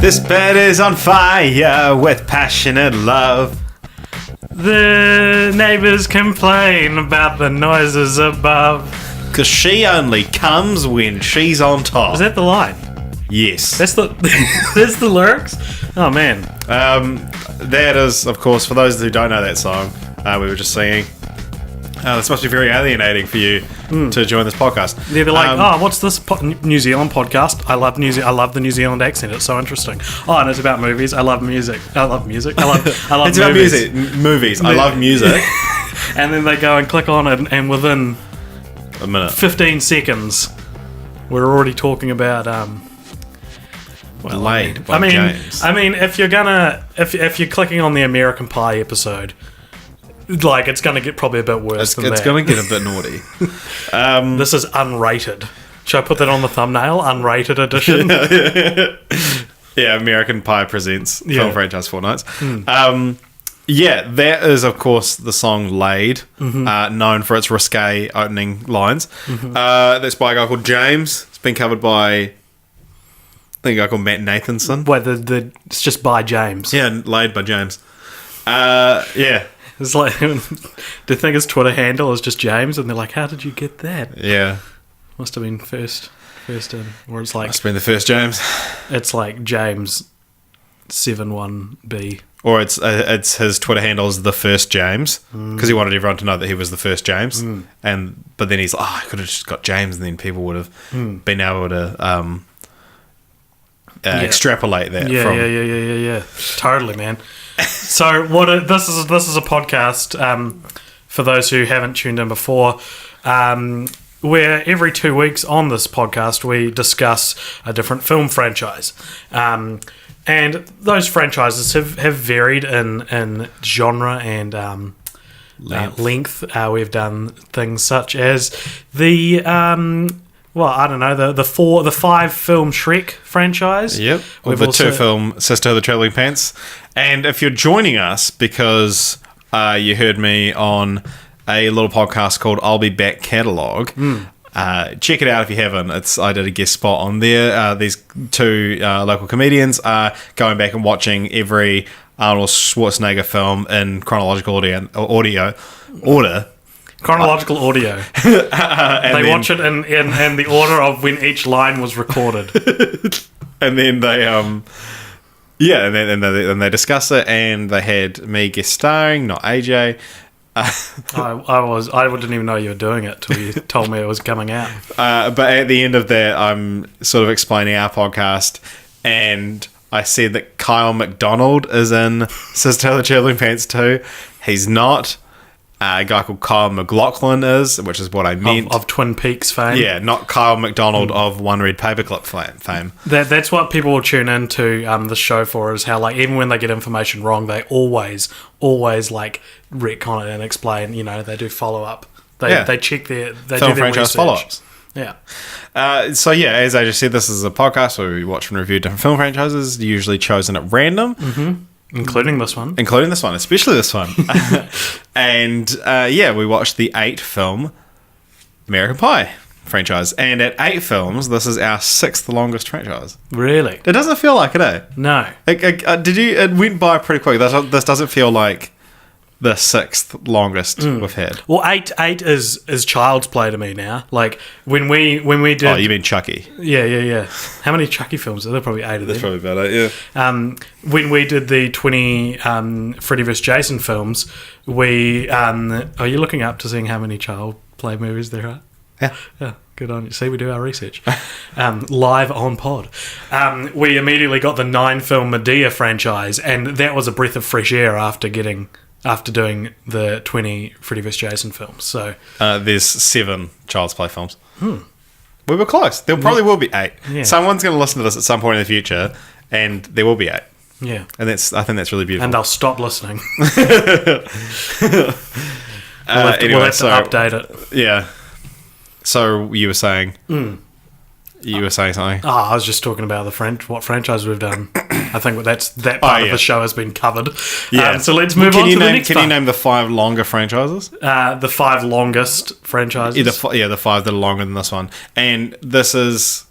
This bed is on fire with passionate love. The neighbours complain about the noises above. Cause she only comes when she's on top. Is that the line? Yes. That's the that's the lyrics? Oh man. That is, of course, for those who don't know that song, we were just singing. This must be very alienating for you to join this podcast. Yeah, they're like, what's this New Zealand podcast? I love the New Zealand accent. It's so interesting. Oh, and it's about movies. I love music. I love music. I love it's movies. about music. Movies. I love music. And then they go and click on it, and within a minute, 15 seconds, we're already talking about Laid by James. I mean, if you're clicking on the American Pie episode, like, it's gonna get probably a bit worse than that. It's gonna get a bit naughty. This is unrated. Should I put that on the thumbnail? Unrated edition. Yeah, American Pie presents film franchise Fortnights. Yeah, that is, of course, the song Laid, known for its risque opening lines. That's by a guy called James. It's been covered by, I think, a guy called Matt Nathanson. Wait, it's just by James. Yeah, Laid by James. Yeah. It's like, do you think his Twitter handle is just James? And they're like, how did you get that? Yeah. Must have been first in. Or it's like... Must have been the first James. It's like James 71B. Or it's his Twitter handle is the first James, because he wanted everyone to know that he was the first James. But then he's like, I could have just got James, and then people would have been able to extrapolate that. Yeah. Totally, man. So this is a podcast for those who haven't tuned in before, where every 2 weeks on this podcast we discuss a different film franchise, and those franchises have varied in genre and length. We've done things such as the the 5 film Shrek franchise. Yep. We've the also 2 film Sister of the Travelling Pants. And if you're joining us because you heard me on a little podcast called I'll Be Back Catalogue, check it out if you haven't. I did a guest spot on there. These 2 local comedians are going back and watching every Arnold Schwarzenegger film in chronological order. Chronological audio. They watch it in the order of when each line was recorded. And then they and they discuss it, and they had me guest starring, not AJ. I didn't even know you were doing it till you told me it was coming out. But at the end of that, I'm sort of explaining our podcast, and I said that Kyle MacDonald is in Sister of the Travelling Pants too. He's not. A guy called Kyle MacLachlan is, which is what I meant. Of Twin Peaks fame. Yeah, not Kyle MacDonald of One Red Paperclip fame. That's what people will tune into the show for, is how, like, even when they get information wrong, they always like retcon it and explain. You know, they do follow up. They check they film do their franchise research. follow-ups. Yeah. So yeah, as I just said, this is a podcast where we watch and review different film franchises, usually chosen at random. Including this one, especially this one. And we watched the 8 film American Pie franchise, and at 8 films, this is our 6th longest franchise. Really? It doesn't feel like it, eh? No. It went by pretty quick. This doesn't feel like the 6th longest we've had. Well, eight is child's play to me now. Like when we did. Oh, you mean Chucky? Yeah. How many Chucky films are there? Probably 8 of them. That's probably about it. Yeah. When we did the 20 Freddy vs. Jason films, we are you looking up to seeing how many child play movies there are? Yeah. Good on you. See, we do our research. Live on pod. We immediately got the 9 film Medea franchise, and that was a breath of fresh air after doing the 20 Freddy vs. Jason films. So there's 7 Child's Play films. We were close. There probably will be 8. Yeah. Someone's going to listen to this at some point in the future, and there will be 8. Yeah. And I think that's really beautiful. And they'll stop listening. We'll have to update it. Yeah. So you were saying... You were saying something? Oh, I was just talking about what franchise we've done. I think that part of the show has been covered. Yeah. So let's move on to the next one. Can you name the 5 longer franchises? The 5 longest franchises? The 5 that are longer than this one. And this is...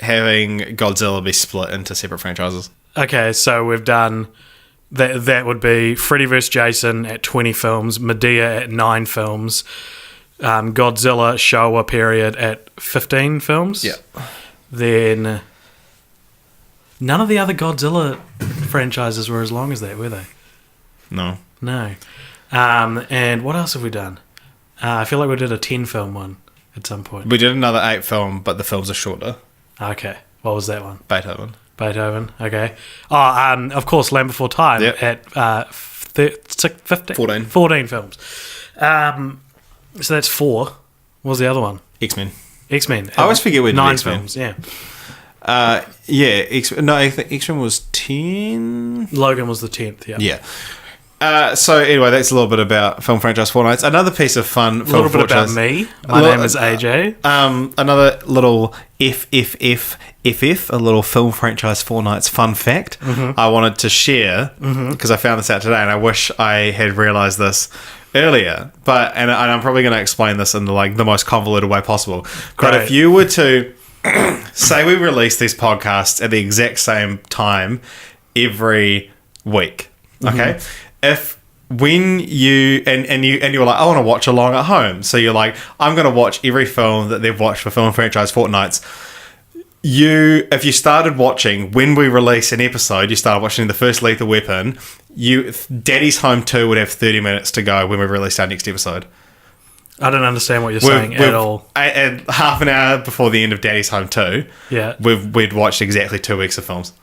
having Godzilla be split into separate franchises. Okay, so we've done that. That would be Freddy vs. Jason at 20 films, Medea at 9 films, Godzilla Showa period at 15 films. Yeah. Then none of the other Godzilla franchises were as long as that, were they? No. No. And what else have we done? I feel like we did a 10 film one at some point. We did another 8 film, but the films are shorter. Okay. What was that one? Beethoven. Okay. Oh, of course, Land Before Time at 14 films. So that's 4. What was the other one? X-Men. X-Men. I always forget we did 9 X-Men. films, yeah. I think X-Men was 10. Logan was the 10th, yeah. Yeah. So anyway, that's a little bit about film franchise Fortnights. Another piece of fun A film little bit about me. My name is AJ. Another little a little film franchise Fortnights fun fact I wanted to share because I found this out today and I wish I had realised this earlier. But and I'm probably going to explain this in the most convoluted way possible. But if you were to say we release these podcasts at the exact same time every week, okay? If when you were like, I want to watch along at home, so you're like, I'm going to watch every film that they've watched for Film Franchise Fortnights. If you started watching when we release an episode, you started watching the first Lethal Weapon. Daddy's Home 2 would have 30 minutes to go when we release our next episode. I don't understand what you're saying at all. And half an hour before the end of Daddy's Home 2, we'd watched exactly 2 weeks of films.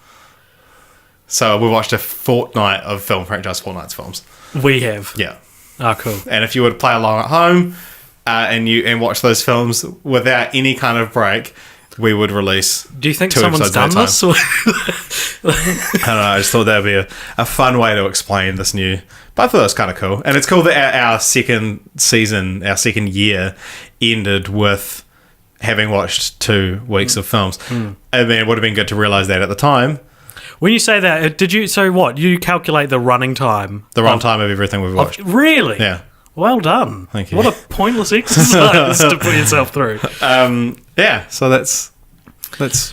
So we watched a fortnight of Film Franchise Fortnights films. We have. Yeah. Oh, cool. And if you were to play along at home and watch those films without any kind of break, we would release. Do you think 2 someone's done this? Or? I don't know. I just thought that would be a fun way to explain this new. But I thought it was kind of cool. And it's cool that our second season, our second year, ended with having watched 2 weeks of films. And then it would have been good to realise that at the time. When you say that, did you? So what? You calculate the running time? The runtime of everything we've watched. Really? Yeah. Well done. Thank you. What a pointless exercise to put yourself through. Yeah. So that's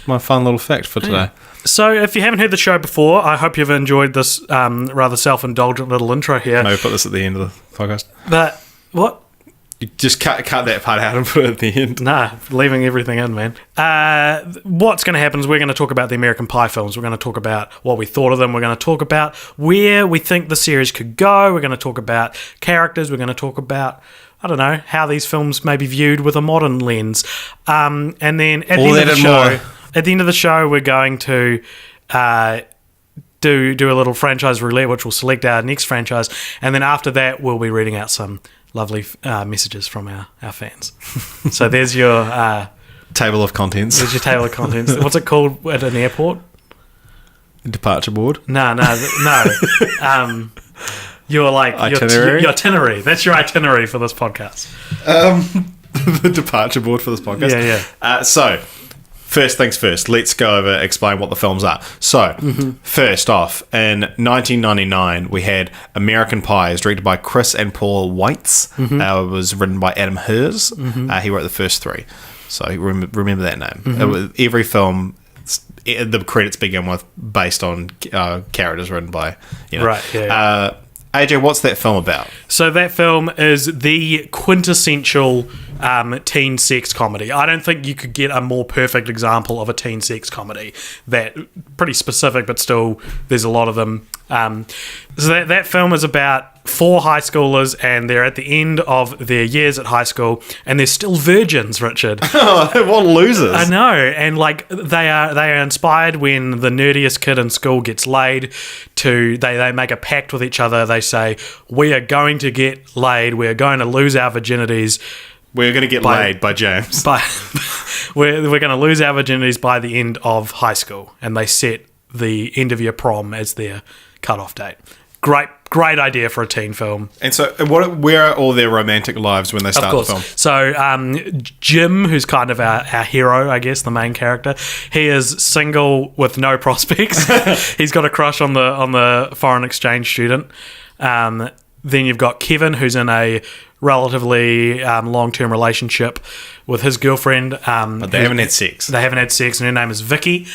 my fun little fact for today. Yeah. So if you haven't heard the show before, I hope you've enjoyed this rather self-indulgent little intro here. Maybe put this at the end of the podcast. But what? You just cut that part out and put it at the end. Nah, leaving everything in, man. What's going to happen is we're going to talk about the American Pie films. We're going to talk about what we thought of them. We're going to talk about where we think the series could go. We're going to talk about characters. We're going to talk about, I don't know, how these films may be viewed with a modern lens. And then at the end of the show, we're going to do a little franchise roulette, which will select our next franchise. And then after that, we'll be reading out some lovely messages from our fans. So there's your table of contents. There's your table of contents. What's it called at an airport? Departure board? No. Your itinerary? Your itinerary. That's your itinerary for this podcast. The departure board for this podcast. Yeah. So first things first, let's explain what the films are. So, first off, in 1999, we had American Pie, directed by Chris and Paul Weitz. It was written by Adam Hers. He wrote the first 3. So, remember that name. Every film, the credits begin with based on characters written by, Right, yeah. AJ, what's that film about? So that film is the quintessential teen sex comedy. I don't think you could get a more perfect example of a teen sex comedy. That pretty specific, but still, there's a lot of them. So that film is about 4 high schoolers, and they're at the end of their years at high school, and they're still virgins, Richard. What losers! I know, and they are inspired when the nerdiest kid in school gets laid. They make a pact with each other. They say, "We are going to get laid. We are going to lose our virginities." We're going to get laid by James. We're going to lose our virginities by the end of high school, and they set the end of year prom as their cutoff date. Great idea for a teen film. And so, where are all their romantic lives when they start the film? So, Jim, who's kind of our hero, I guess, the main character, he is single with no prospects. He's got a crush on the foreign exchange student. Then you've got Kevin, who's in a relatively long-term relationship with his girlfriend. But they haven't had sex. They haven't had sex, and her name is Vicky.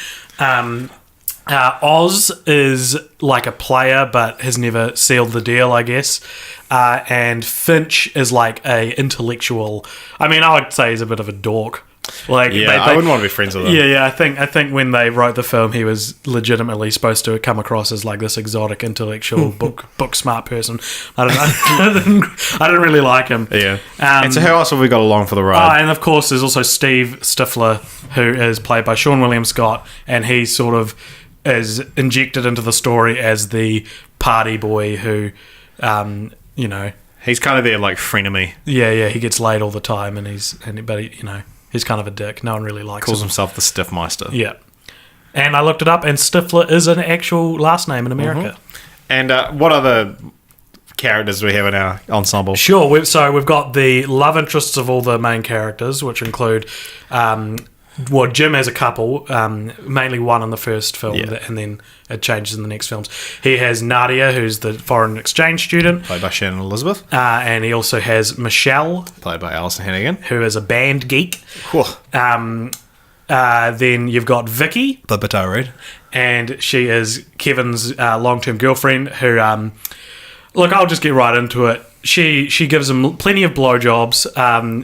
Oz is like a player, but has never sealed the deal, I guess. And Finch is like a intellectual. I mean, I would say he's a bit of a dork. Like, I wouldn't want to be friends with him. Yeah. I think when they wrote the film, he was legitimately supposed to come across as like this exotic, intellectual, book smart person. I don't know. I didn't really like him. Yeah. And so, how else have we got along for the ride? And of course, there's also Steve Stifler, who is played by Sean William Scott, and he sort of is injected into the story as the party boy who, he's kind of their like frenemy. Yeah. He gets laid all the time, but he's kind of a dick. No one really likes him. Calls himself the Stiffmeister. Yeah. And I looked it up, and Stifler is an actual last name in America. And what other characters do we have in our ensemble? Sure. We've got the love interests of all the main characters, which include... Jim has a couple, mainly one in the first film, and then it changes in the next films. He has Nadia, who's the foreign exchange student. Played by Shannon Elizabeth. And he also has Michelle. Played by Alison Hannigan. Who is a band geek. Cool. Then you've got Vicky. The Bateau Reed. And she is Kevin's long-term girlfriend who... look, I'll just get right into it. She gives him plenty of blowjobs,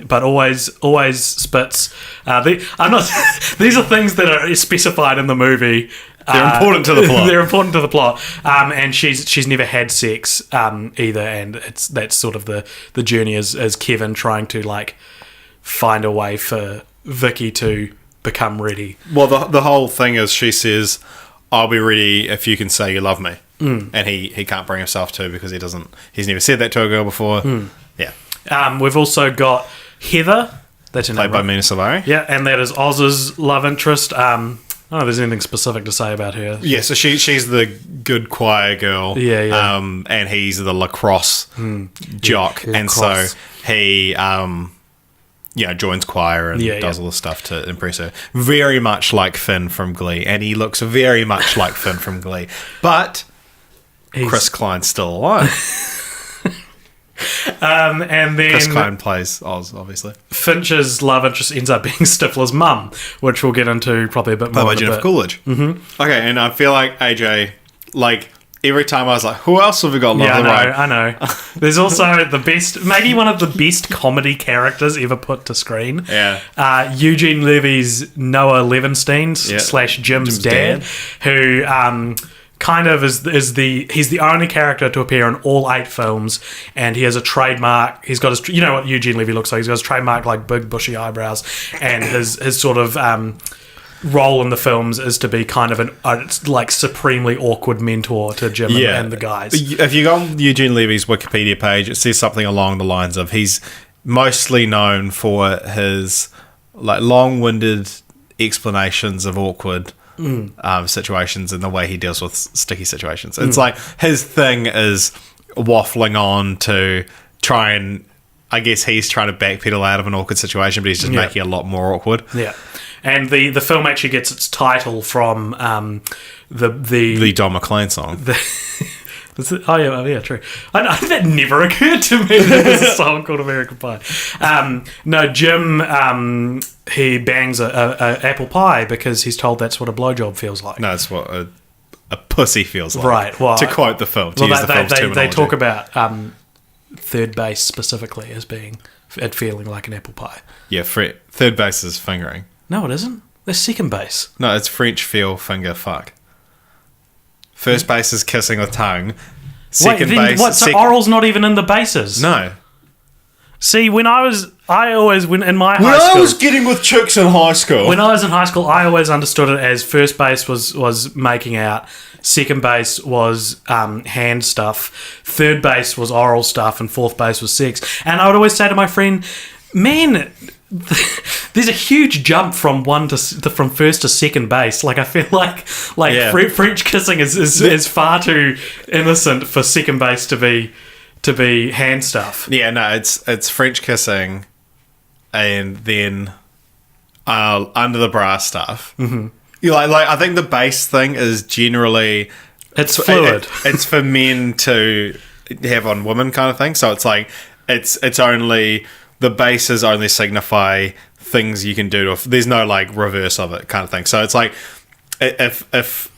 but always spits. These are things that are specified in the movie. They're important to the plot. They're important to the plot. And she's never had sex either, and that's sort of the journey as Kevin trying to like find a way for Vicky to become ready. Well, the whole thing is she says, "I'll be ready if you can say you love me." And he can't bring himself to because he's never said that to a girl before. Yeah. We've also got Heather. That's her name, played by Mina Suvari. Yeah, and that is Oz's love interest. I don't know if there's anything specific to say about her. Yeah, so she's the good choir girl. Yeah. And he's the lacrosse jock. Yeah, and so he joins choir and does all the stuff to impress her. Very much like Finn from Glee. And he looks very much like Finn from Glee. But Chris Klein's still alive. And then Chris Klein plays Oz, obviously. Finch's love interest ends up being Stifler's mum, which we'll get into probably a bit more. By Jennifer Coolidge. Mm-hmm. Okay, and I feel like AJ, like every time I was like, who else have we got? I know. There's also the best, maybe one of the best comedy characters ever put to screen. Yeah. Eugene Levy's Noah Levinstein / Jim's dad, who kind of he's the only character to appear in all 8 films, and he has a trademark. He's got his, you know what Eugene Levy looks like. He's got his trademark like big bushy eyebrows, and his sort of role in the films is to be kind of like supremely awkward mentor to Jim and the guys. If you go on Eugene Levy's Wikipedia page, it says something along the lines of he's mostly known for his like long-winded explanations of awkward situations and the way he deals with sticky situations. It's like his thing is waffling on to try and, I guess he's trying to backpedal out of an awkward situation, but he's just making it a lot more awkward. Yeah. And the film actually gets its title from the Don McLean song. True. That never occurred to me that there's a song called American Pie. No, Jim, he bangs a apple pie because he's told that's what a blowjob feels like. No, that's what a pussy feels like. Right. Well, to quote the film, to use the film's terminology. They talk about third base specifically as being it feeling like an apple pie. Yeah, third base is fingering. No, it isn't. That's second base. No, it's French feel, finger, fuck. First base is kissing with tongue. Second base... What, so oral's not even in the bases? No. See, in my high school... When I was getting with chicks in high school... When I was in high school, I always understood it as first base was making out, second base was hand stuff, third base was oral stuff, and fourth base was sex. And I would always say to my friend, man... There's a huge jump from from first to second base. Like I feel like French kissing is far too innocent for second base to be hand stuff. Yeah, no, it's French kissing, and then under the bra stuff. Mm-hmm. You like I think the base thing is generally it's fluid. It's for men to have on women kind of thing. So it's like. it's only the bases only signify things you can do to. There's no like reverse of it kind of thing. So it's like if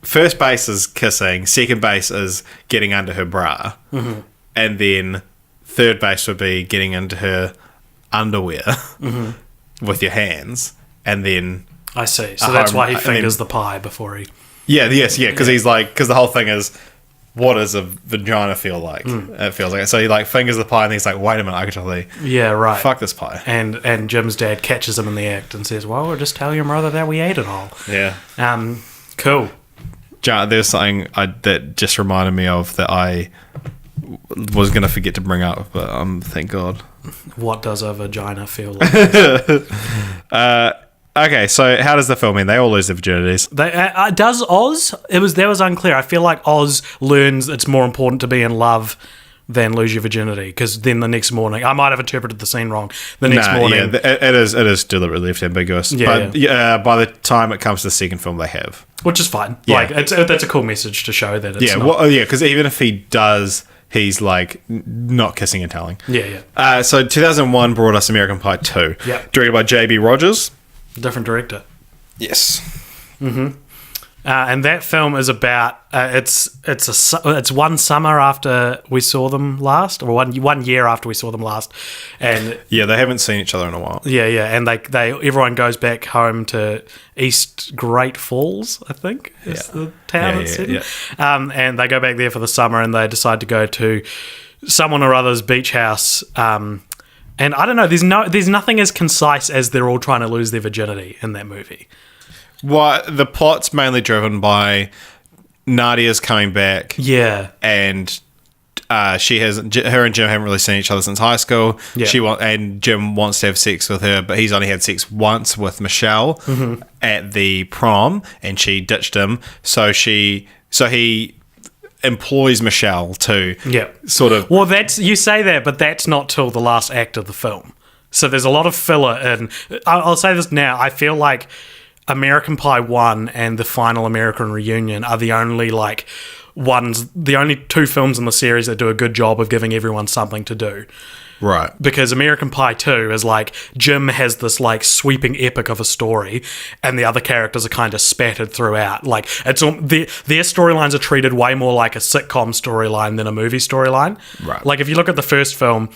first base is kissing, second base is getting under her bra, and then third base would be getting into her underwear with your hands, and then I see. So that's why he fingers the pie before he. Because he's like, because the whole thing is, what does a vagina feel like? It feels like it. So he like fingers the pie, and he's like, wait a minute, I can totally fuck this pie. And Jim's dad catches him in the act and says, well, we'll just tell your mother that we ate it all. Yeah. Cool. There's something that just reminded me of that I was going to forget to bring up, but thank God. What does a vagina feel like? Okay, so how does the film end? They all lose their virginities. Does Oz? That was unclear. I feel like Oz learns it's more important to be in love than lose your virginity, because then the next morning, I might have interpreted the scene wrong. The next morning, it is deliberately left ambiguous. By the time it comes to the second film, they have, which is fine. Yeah. Like that's a cool message to show that. It's because even if he does, he's like not kissing and telling. So 2001 brought us American Pie 2, directed by J.B. Rogers. Different director. Yes. And that film is about it's one summer after we saw them last, or one year after we saw them last, and they haven't seen each other in a while. And they everyone goes back home to East Great Falls, I think is the town it's in. And they go back there for the summer, and they decide to go to someone or other's beach house. And I don't know, there's nothing as concise as they're all trying to lose their virginity in that movie. Well, the plot's mainly driven by Nadia's coming back. Yeah. And her and Jim haven't really seen each other since high school. Yeah. And Jim wants to have sex with her, but he's only had sex once with Michelle at the prom, and she ditched him. So he employs Michelle to sort of... Well, you say that, but that's not till the last act of the film. So there's a lot of filler in... I'll say this now. I feel like American Pie 1 and the final American Reunion are the only two films in the series that do a good job of giving everyone something to do. Right. Because American Pie 2 is like, Jim has this like sweeping epic of a story, and the other characters are kind of spattered throughout. Like, their storylines are treated way more like a sitcom storyline than a movie storyline. Right. Like, if you look at the first film,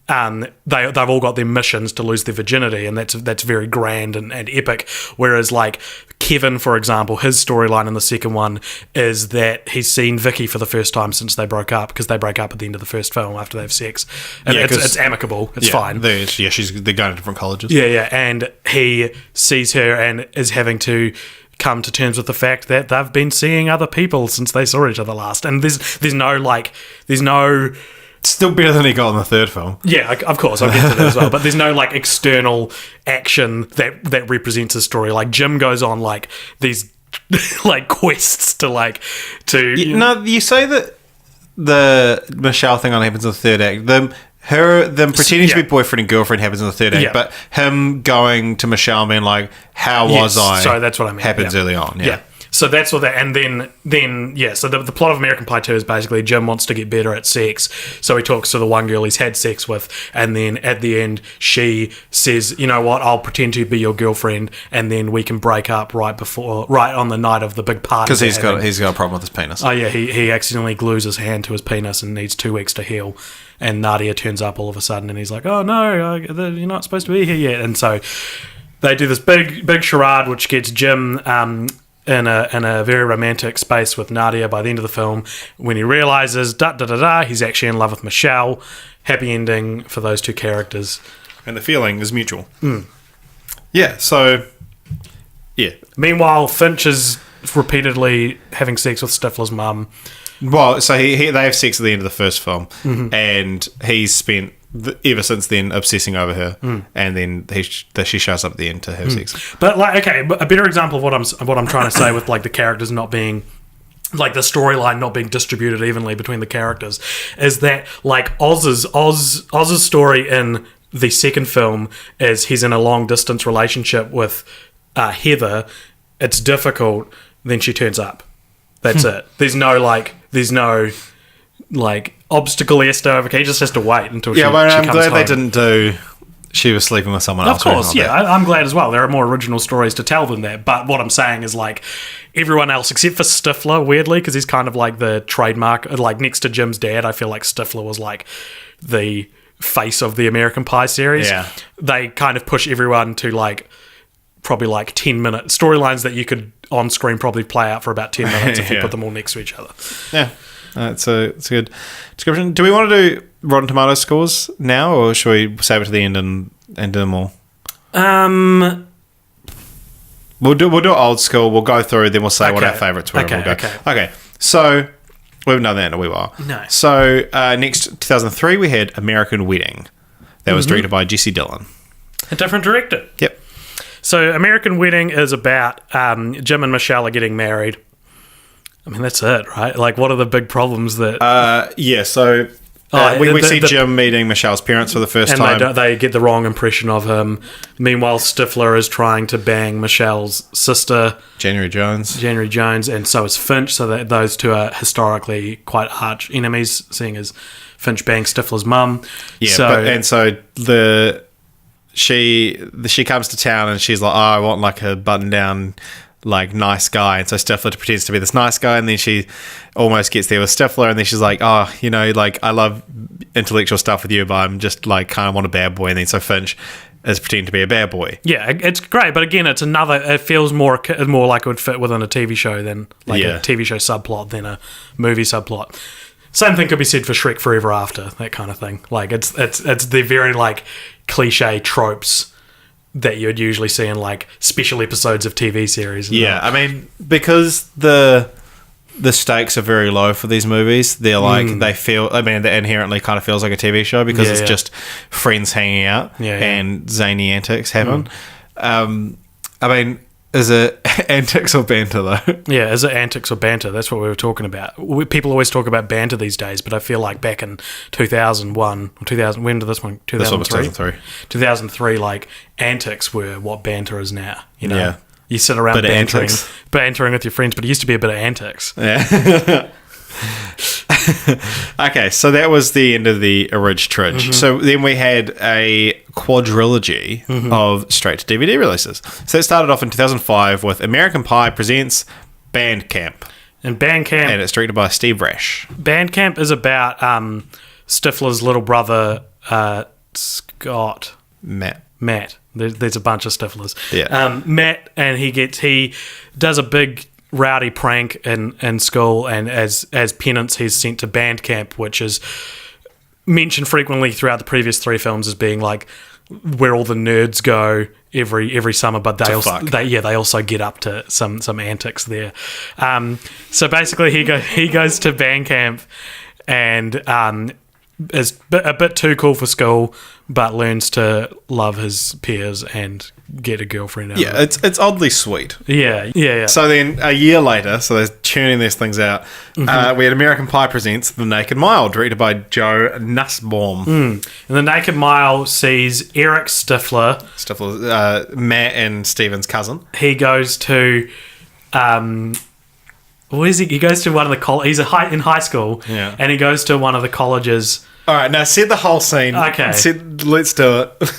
they've all got their missions to lose their virginity, and that's very grand and epic. Whereas, like, Kevin, for example, his storyline in the second one is that he's seen Vicky for the first time since they broke up, because they break up at the end of the first film after they have sex. And it's amicable. It's fine. They're going to different colleges. And he sees her and is having to come to terms with the fact that they've been seeing other people since they saw each other last. And there's no... It's still better than he got in the third film. Yeah, of course, I'll get to that as well. But there's no like external action that represents his story. Like, Jim goes on like these like quests to. No, you say that the Michelle thing only happens in the third act. Them pretending to be boyfriend and girlfriend happens in the third act, but him going to Michelle and being like, "How was I?" So that's what I mean. Happens early on. Yeah. So that's what that, and then so the plot of American Pie 2 is basically Jim wants to get better at sex, so he talks to the one girl he's had sex with, and then at the end she says, you know what, I'll pretend to be your girlfriend, and then we can break up right on the night of the big party. Because he's got a problem with his penis. Oh yeah, he accidentally glues his hand to his penis and needs 2 weeks to heal, and Nadia turns up all of a sudden, and he's like, oh no, you're not supposed to be here yet, and so they do this big charade, which gets Jim in a very romantic space with Nadia by the end of the film, when he realises he's actually in love with Michelle. Happy ending for those two characters, and the feeling is mutual. Meanwhile, Finch is repeatedly having sex with Stifler's mum. Well, so they have sex at the end of the first film, and he's spent ever since then obsessing over her, and then she shows up at the end to have sex. But a better example of what I'm trying to say with like the characters not being, like the storyline not being distributed evenly between the characters, is that like Oz's story in the second film is he's in a long distance relationship with Heather. It's difficult. Then she turns up. That's it. There's no like obstacle he has to overcome. He just has to wait until Yeah, she but I'm comes glad home. they didn't do she was sleeping with someone else. Of course, or anything yeah, like that. I'm glad as well. There are more original stories to tell than that. But what I'm saying is, like, everyone else except for Stifler, weirdly, because he's kind of like the trademark, like next to Jim's dad. I feel like Stifler was like the face of the American Pie series. Yeah. They kind of push everyone to like probably like 10-minute storylines that you could on screen probably play out for about 10 minutes if you Yeah. put them all next to each other. Yeah, it's a good description. Do we want to do Rotten Tomatoes scores now, or should we save it to the end and do them all? We'll do it old school. We'll go through, then we'll say what our favourites were. Okay, and we'll okay. Okay. So we haven't done that in a wee while. No. So next, 2003, we had American Wedding. That was directed by Jesse Dillon. A different director. Yep. So American Wedding is about Jim and Michelle are getting married. I mean, that's it, right? Like, what are the big problems that... Yeah. So we see Jim meeting Michelle's parents for the first time. And they get the wrong impression of him. Meanwhile, Stifler is trying to bang Michelle's sister, January Jones, and so is Finch. So that those two are historically quite arch enemies, seeing as Finch bangs Stifler's mum. Yeah. She comes to town and she's like, oh, I want like a button down, like nice guy. And so Stifler pretends to be this nice guy, and then she almost gets there with Stifler, and then she's like, oh, you know, like I love intellectual stuff with you, but I'm just like kind of want a bad boy. And then so Finch is pretending to be a bad boy. Yeah, it's great, but again, it's another. It feels more like it would fit within a TV show than like a TV show subplot than a movie subplot. Same thing could be said for Shrek Forever After, that kind of thing. Like it's the very like cliche tropes that you'd usually see in like special episodes of TV series. Yeah, I mean, because the stakes are very low for these movies, they're like they feel. I mean, it inherently kind of feels like a TV show because it's just friends hanging out and zany antics happen. I mean, is it antics or banter though? Yeah, is it antics or banter? That's what we were talking about. People always talk about banter these days, but I feel like back in 2001 or 2000, when did this one? 2003. This one was 2003. 2003, like antics were what banter is now. You know, Yeah. you sit around Bit of bantering with your friends, but it used to be a bit of antics. Yeah. Okay, so that was the end of the Tridge. So then we had a quadrilogy of straight-to-DVD releases. So it started off in 2005 with American Pie Presents Bandcamp. And Bandcamp... And it's directed by Steve Rash. Bandcamp is about Stifler's little brother, Scott... Matt. There's a bunch of Stiflers. Yeah. Matt, and he does a big rowdy prank in school, and as penance he's sent to band camp, which is mentioned frequently throughout the previous three films as being like where all the nerds go every summer, but they also get up to some antics there. So basically he goes to band camp and is a bit too cool for school, but learns to love his peers and get a girlfriend out of it. It's oddly sweet. Yeah. So then a year later, so they're tuning these things out, we had American Pie Presents The Naked Mile, directed by Joe Nussbaum. And The Naked Mile sees Eric Stifler, Matt and Steven's cousin. He goes to... what is he? He goes to one of the colleges. He's in high school, and he goes to one of the colleges. All right, now set the whole scene. Okay. Let's do it.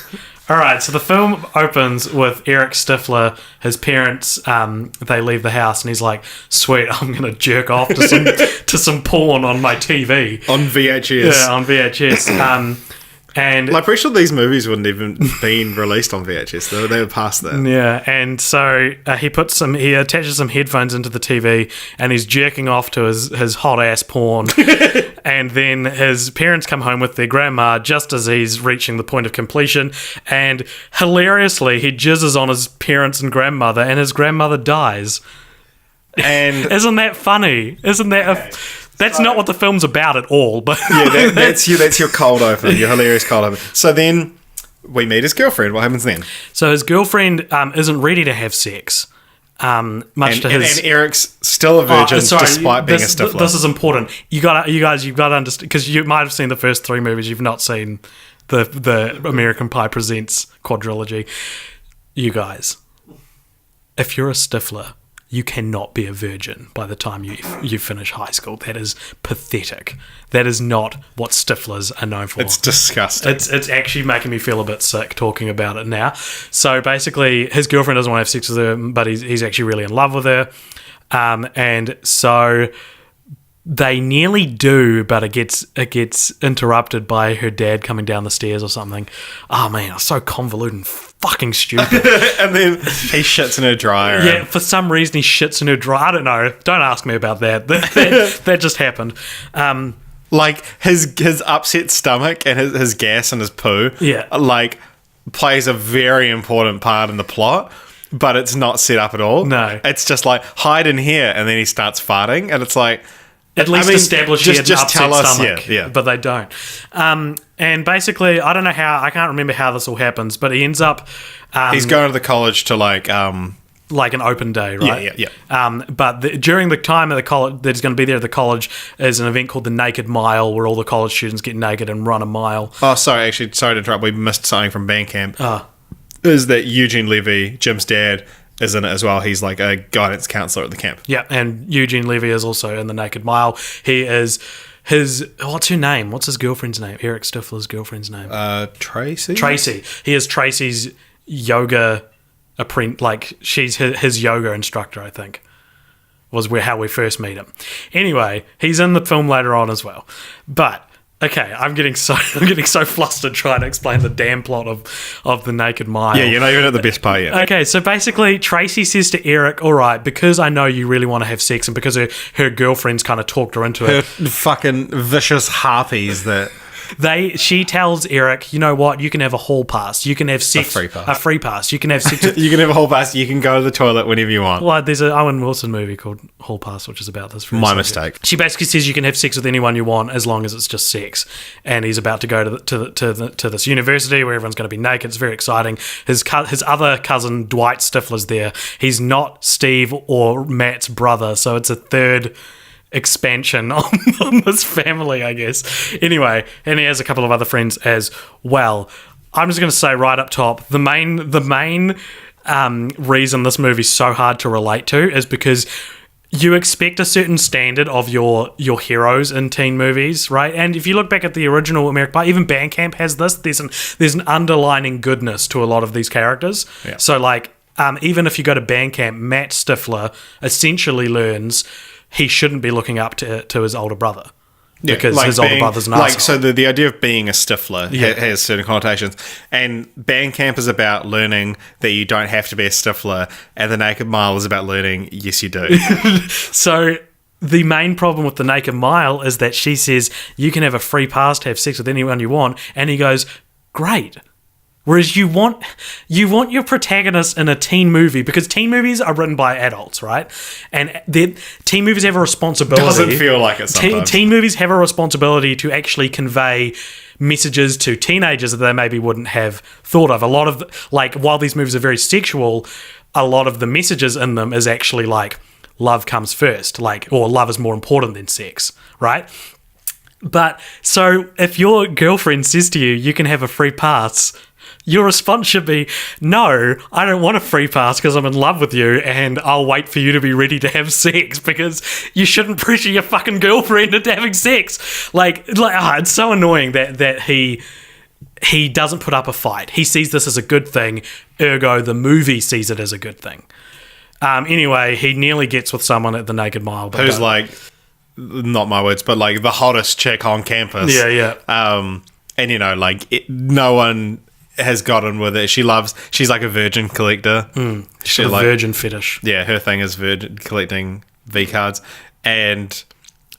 All right, so the film opens with Eric Stifler. His parents, they leave the house, and he's like, "Sweet, I'm gonna jerk off to some porn on my TV on VHS." Yeah, on VHS. And I'm pretty sure these movies wouldn't even been released on VHS. They were past that. Yeah, and so he attaches some headphones into the TV, and he's jerking off to his hot ass porn. And then his parents come home with their grandma just as he's reaching the point of completion, and hilariously he jizzes on his parents and grandmother, and his grandmother dies. And isn't that funny? Isn't that That's not what the film's about at all, but yeah, that's your cold open, your hilarious cold open. So then we meet his girlfriend. What happens then? So his girlfriend isn't ready to have sex. And Eric's still a virgin despite being a Stifler. This is important. You guys, you've got to understand, because you might have seen the first three movies. You've not seen the American Pie Presents quadrilogy. You guys, if you're a Stifler you cannot be a virgin by the time you finish high school. That is pathetic. That is not what Stiflers are known for. It's disgusting. It's actually making me feel a bit sick talking about it now. So basically, his girlfriend doesn't want to have sex with her, but he's actually really in love with her. And so they nearly do, but it gets interrupted by her dad coming down the stairs or something. Oh man, it's so convoluted and fucking stupid. And then he shits in her dryer. Yeah, for some reason he shits in her dryer. I don't know. Don't ask me about that. That just happened. Like his upset stomach and his gas and his poo. Yeah. Like plays a very important part in the plot. But it's not set up at all. No. It's just like, hide in here, and then he starts farting, and it's like... At least establish he had an upset stomach, yeah. but they don't. And basically, I don't know how... I can't remember how this all happens, but he ends up... he's going to the college to, like an open day, right? Yeah. But during the time of the college that he's going to be there at the college is an event called the Naked Mile, where all the college students get naked and run a mile. Oh, sorry to interrupt. We missed something from band camp. Is that Eugene Levy, Jim's dad, is in it as well. He's like a guidance counselor at the camp. Yeah, and Eugene Levy is also in the Naked Mile. He is what's her name? What's his girlfriend's name? Eric Stifler's girlfriend's name? Tracy? Tracy. He is Tracy's yoga apprentice. Like, she's his yoga instructor, I think, was how we first meet him. Anyway, he's in the film later on as well. But... okay, I'm getting so flustered trying to explain the damn plot of the Naked Mile. Yeah, you're not even at the best part yet. Okay, so basically Tracy says to Eric, all right, because I know you really want to have sex and because her girlfriend's kind of talked her into Her it. fucking vicious harpies that... She tells Eric, you know what, you can have a hall pass. You can have sex. A free pass. You can have sex. You can have a hall pass. You can go to the toilet whenever you want. Well, there's an Owen Wilson movie called Hall Pass, which is about this. My mistake. She basically says you can have sex with anyone you want as long as it's just sex. And he's about to go to this university where everyone's going to be naked. It's very exciting. His other cousin Dwight Stifler's there. He's not Steve or Matt's brother, so it's a third expansion on this family, I guess. Anyway, and he has a couple of other friends as well. I'm just going to say right up top, the main reason this movie's so hard to relate to is because you expect a certain standard of your heroes in teen movies, right? And if you look back at the original American Pie, even Bandcamp has this. There's an underlining goodness to a lot of these characters. Yeah. So like, even if you go to Bandcamp, Matt Stifler essentially learns he shouldn't be looking up to his older brother. Yeah, because like his older brother's an like, asshole. so the idea of being a Stifler has certain connotations. And Bandcamp is about learning that you don't have to be a Stifler, and the Naked Mile is about learning, yes, you do. So the main problem with the Naked Mile is that she says you can have a free pass to have sex with anyone you want, and he goes, great. Whereas you want your protagonist in a teen movie, because teen movies are written by adults, right? And teen movies have a responsibility. Doesn't feel like it sometimes. Teen movies have a responsibility to actually convey messages to teenagers that they maybe wouldn't have thought of. A lot of, like, while these movies are very sexual, a lot of the messages in them is actually like love comes first, or love is more important than sex, right? But so if your girlfriend says to you, you can have a free pass, your response should be, no, I don't want a free pass because I'm in love with you and I'll wait for you to be ready to have sex, because you shouldn't pressure your fucking girlfriend into having sex. It's so annoying that he doesn't put up a fight. He sees this as a good thing, ergo the movie sees it as a good thing. Anyway, he nearly gets with someone at the Naked Mile. But who's like, not my words, but like the hottest chick on campus. Yeah. And no one has gotten with it. She's like a virgin collector. She's a virgin fetish. Yeah, her thing is virgin collecting V cards. And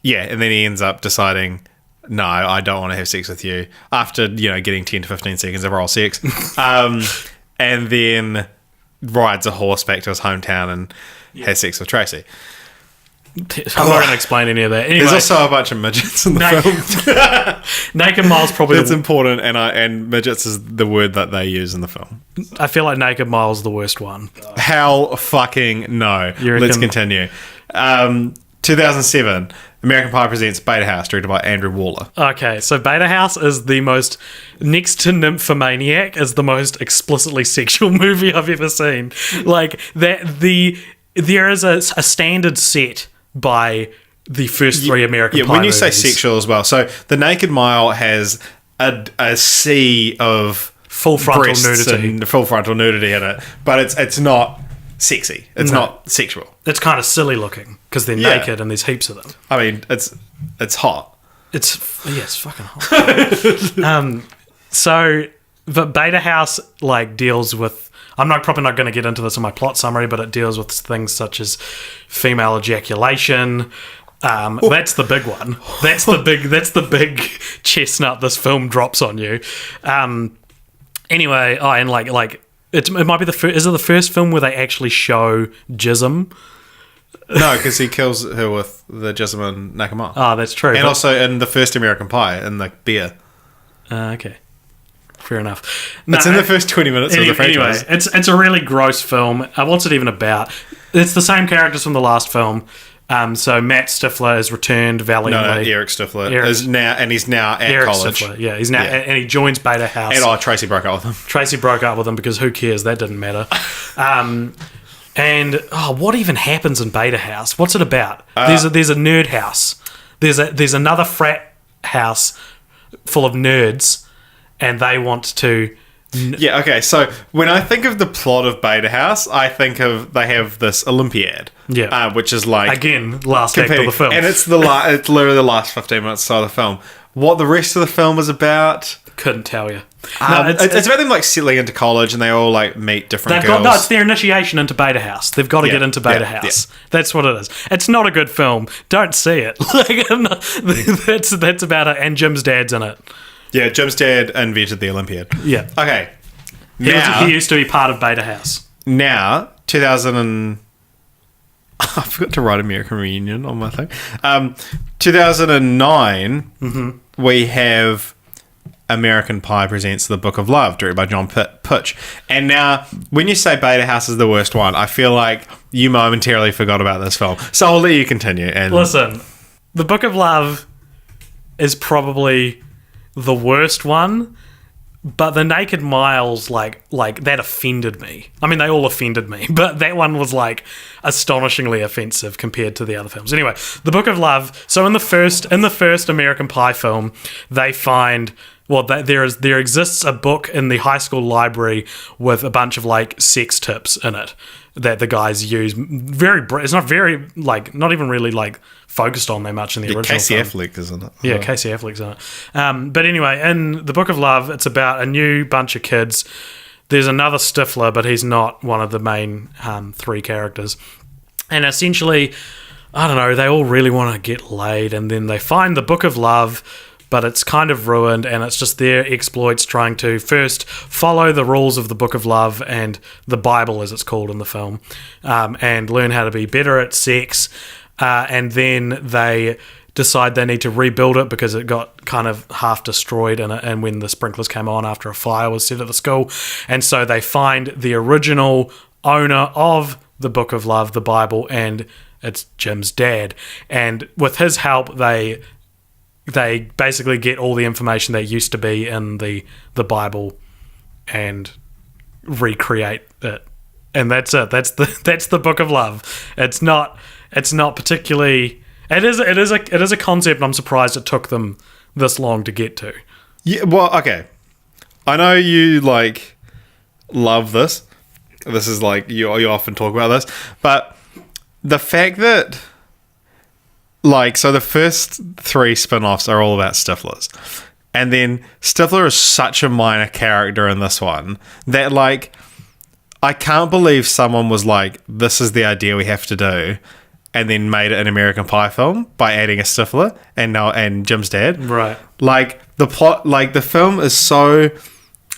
then he ends up deciding, no, I don't want to have sex with you, after, getting 10 to 15 seconds of oral sex. And then rides a horse back to his hometown and has sex with Tracy. I'm not going to explain any of that. Anyway, there's also a bunch of midgets in the film. Naked Mile's probably... It's important, and midgets is the word that they use in the film. I feel like Naked Mile's the worst one. Hell fucking no. Let's continue. 2007, American Pie presents Beta House, directed by Andrew Waller. Okay, so Beta House is the most, next to Nymphomaniac, is the most explicitly sexual movie I've ever seen. Like, there is a standard set by the first three American Pie when you say movies. sexual as well, so The Naked Mile has a sea of Full frontal breasts nudity. and full frontal nudity in it, but it's not sexy. It's not sexual. It's kind of silly looking because they're naked and there's heaps of them. I mean, it's hot. It's fucking hot. So, but Beta House like deals with. I'm probably not going to get into this in my plot summary, but it deals with things such as female ejaculation. That's the big one. That's the big chestnut this film drops on you. Anyway, and like it might be the first. Is it the first film where they actually show jism? No, because he kills her with the jism and Nakama. Oh, that's true. And also in the first American Pie, in the beer. Okay. Fair enough. It's in the first 20 minutes of the franchise. Anyway, it's a really gross film. What's it even about? It's the same characters from the last film. So Matt Stifler has returned valiantly. No, Eric Stifler is now, and he's now at Eric college. Stifler, yeah, he's now, and he joins Beta House. And Tracy broke up with him. Tracy broke up with him because who cares? That didn't matter. And what even happens in Beta House? What's it about? There's a nerd house. There's another frat house full of nerds, and they want to. Yeah, okay, so when I think of the plot of Beta House, I think of they have this Olympiad, which is like again last act of the film, and it's literally the last 15 minutes of the film. What the rest of the film is about, couldn't tell you. It's about them like settling into college, and they all like meet different girls. It's their initiation into Beta House. They've got to get into Beta House. Yeah. That's what it is. It's not a good film. Don't see it. That's about it. And Jim's dad's in it. Yeah, Jim's dad invented the Olympiad. Yeah. Okay. He used to be part of Beta House. Now, 2000 and... I forgot to write American Reunion on my thing. 2009, we have American Pie Presents The Book of Love, directed by John Pitch. And now, when you say Beta House is the worst one, I feel like you momentarily forgot about this film. So I'll let you continue. And listen, The Book of Love is probably the worst one, but The Naked Miles, like that offended me. I mean, they all offended me, but that one was like astonishingly offensive compared to the other films. Anyway, The Book of Love. So in the first American Pie film, they find there exists a book in the high school library with a bunch of like sex tips in it that the guys use. It's not very like not even really like focused on that much in the original Casey film. Affleck is in it. Yeah, Casey Affleck's in it. But anyway, in The Book of Love, it's about a new bunch of kids. There's another Stifler, but he's not one of the main three characters. And essentially, I don't know, they all really want to get laid, and then they find The Book of Love, but it's kind of ruined, and it's just their exploits trying to first follow the rules of the Book of Love and the Bible, as it's called in the film, and learn how to be better at sex. And then they decide they need to rebuild it because it got kind of half destroyed and when the sprinklers came on after a fire was set at the school. And so they find the original owner of the Book of Love, the Bible, and it's Jim's dad. And with his help, they basically get all the information that used to be in the Bible and recreate it. And that's it. That's the Book of Love. It's not particularly. It is a concept. I'm surprised it took them this long to get to. Yeah. Well, okay. I know you like love this. This is like you often talk about this, but the fact that so the first three spin-offs are all about Stiflers, and then Stifler is such a minor character in this one that I can't believe someone was like, this is the idea we have to do, and then made it an American Pie film by adding a Stifler and Jim's dad. Right. The plot, the film is so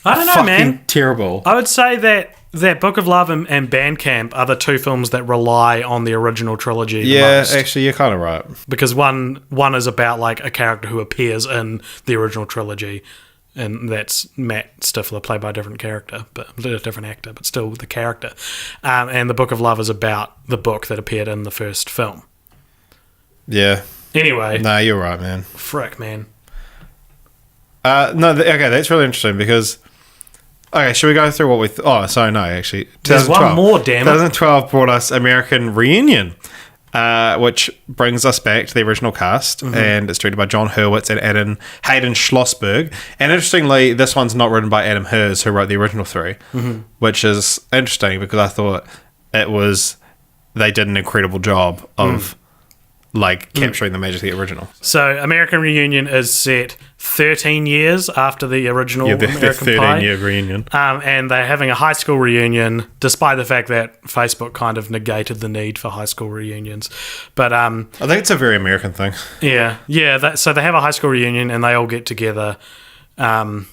I don't know, fucking man. terrible. I would say that Book of Love and Bandcamp are the two films that rely on the original trilogy. Yeah, most. Actually, you're kind of right. Because one is about a character who appears in the original trilogy, and that's Matt Stifler, played by a different character, but a different actor, but still the character. And The Book of Love is about the book that appeared in the first film. Yeah. Anyway. No, you're right, man. Frick, man. Okay, that's really interesting because Okay, should we go through what we... actually. There's one more, damn it. 2012 brought us American Reunion, which brings us back to the original cast, and it's directed by John Hurwitz and Hayden Schlossberg. And interestingly, this one's not written by Adam Hers, who wrote the original three, which is interesting because I thought they did an incredible job of capturing the magic of the original. So American Reunion is set 13 years after the original American Pie. 13-year reunion. And they're having a high school reunion, despite the fact that Facebook kind of negated the need for high school reunions. But I think it's a very American thing. Yeah. So they have a high school reunion and they all get together. They're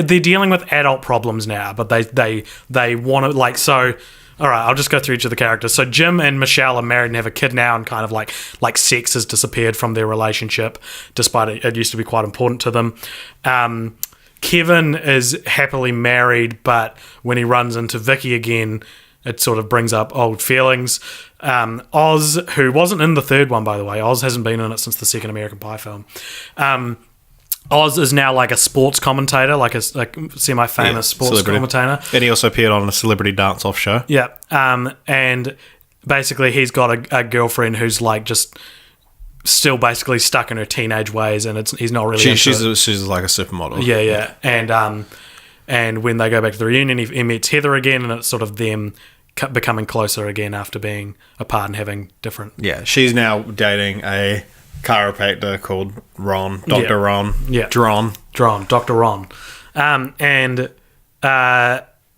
dealing with adult problems now, but they want to so. All right, I'll just go through each of the characters. So Jim and Michelle are married and have a kid now, and kind of like sex has disappeared from their relationship, despite it used to be quite important to them. Kevin is happily married, but when he runs into Vicky again, it sort of brings up old feelings. Oz, who wasn't in the third one, by the way, Oz hasn't been in it since the second American Pie film. Oz is now like a sports commentator, like a semi-famous sports commentator. And he also appeared on a celebrity dance-off show. Yeah. And basically he's got a girlfriend who's just still basically stuck in her teenage ways, and he's not really she's like a supermodel. Yeah. And when they go back to the reunion, he meets Heather again, and it's sort of them becoming closer again after being apart and having different... Yeah, she's now dating a chiropractor called Ron, Dr. Ron. Yeah. Dron, Dr. Ron. And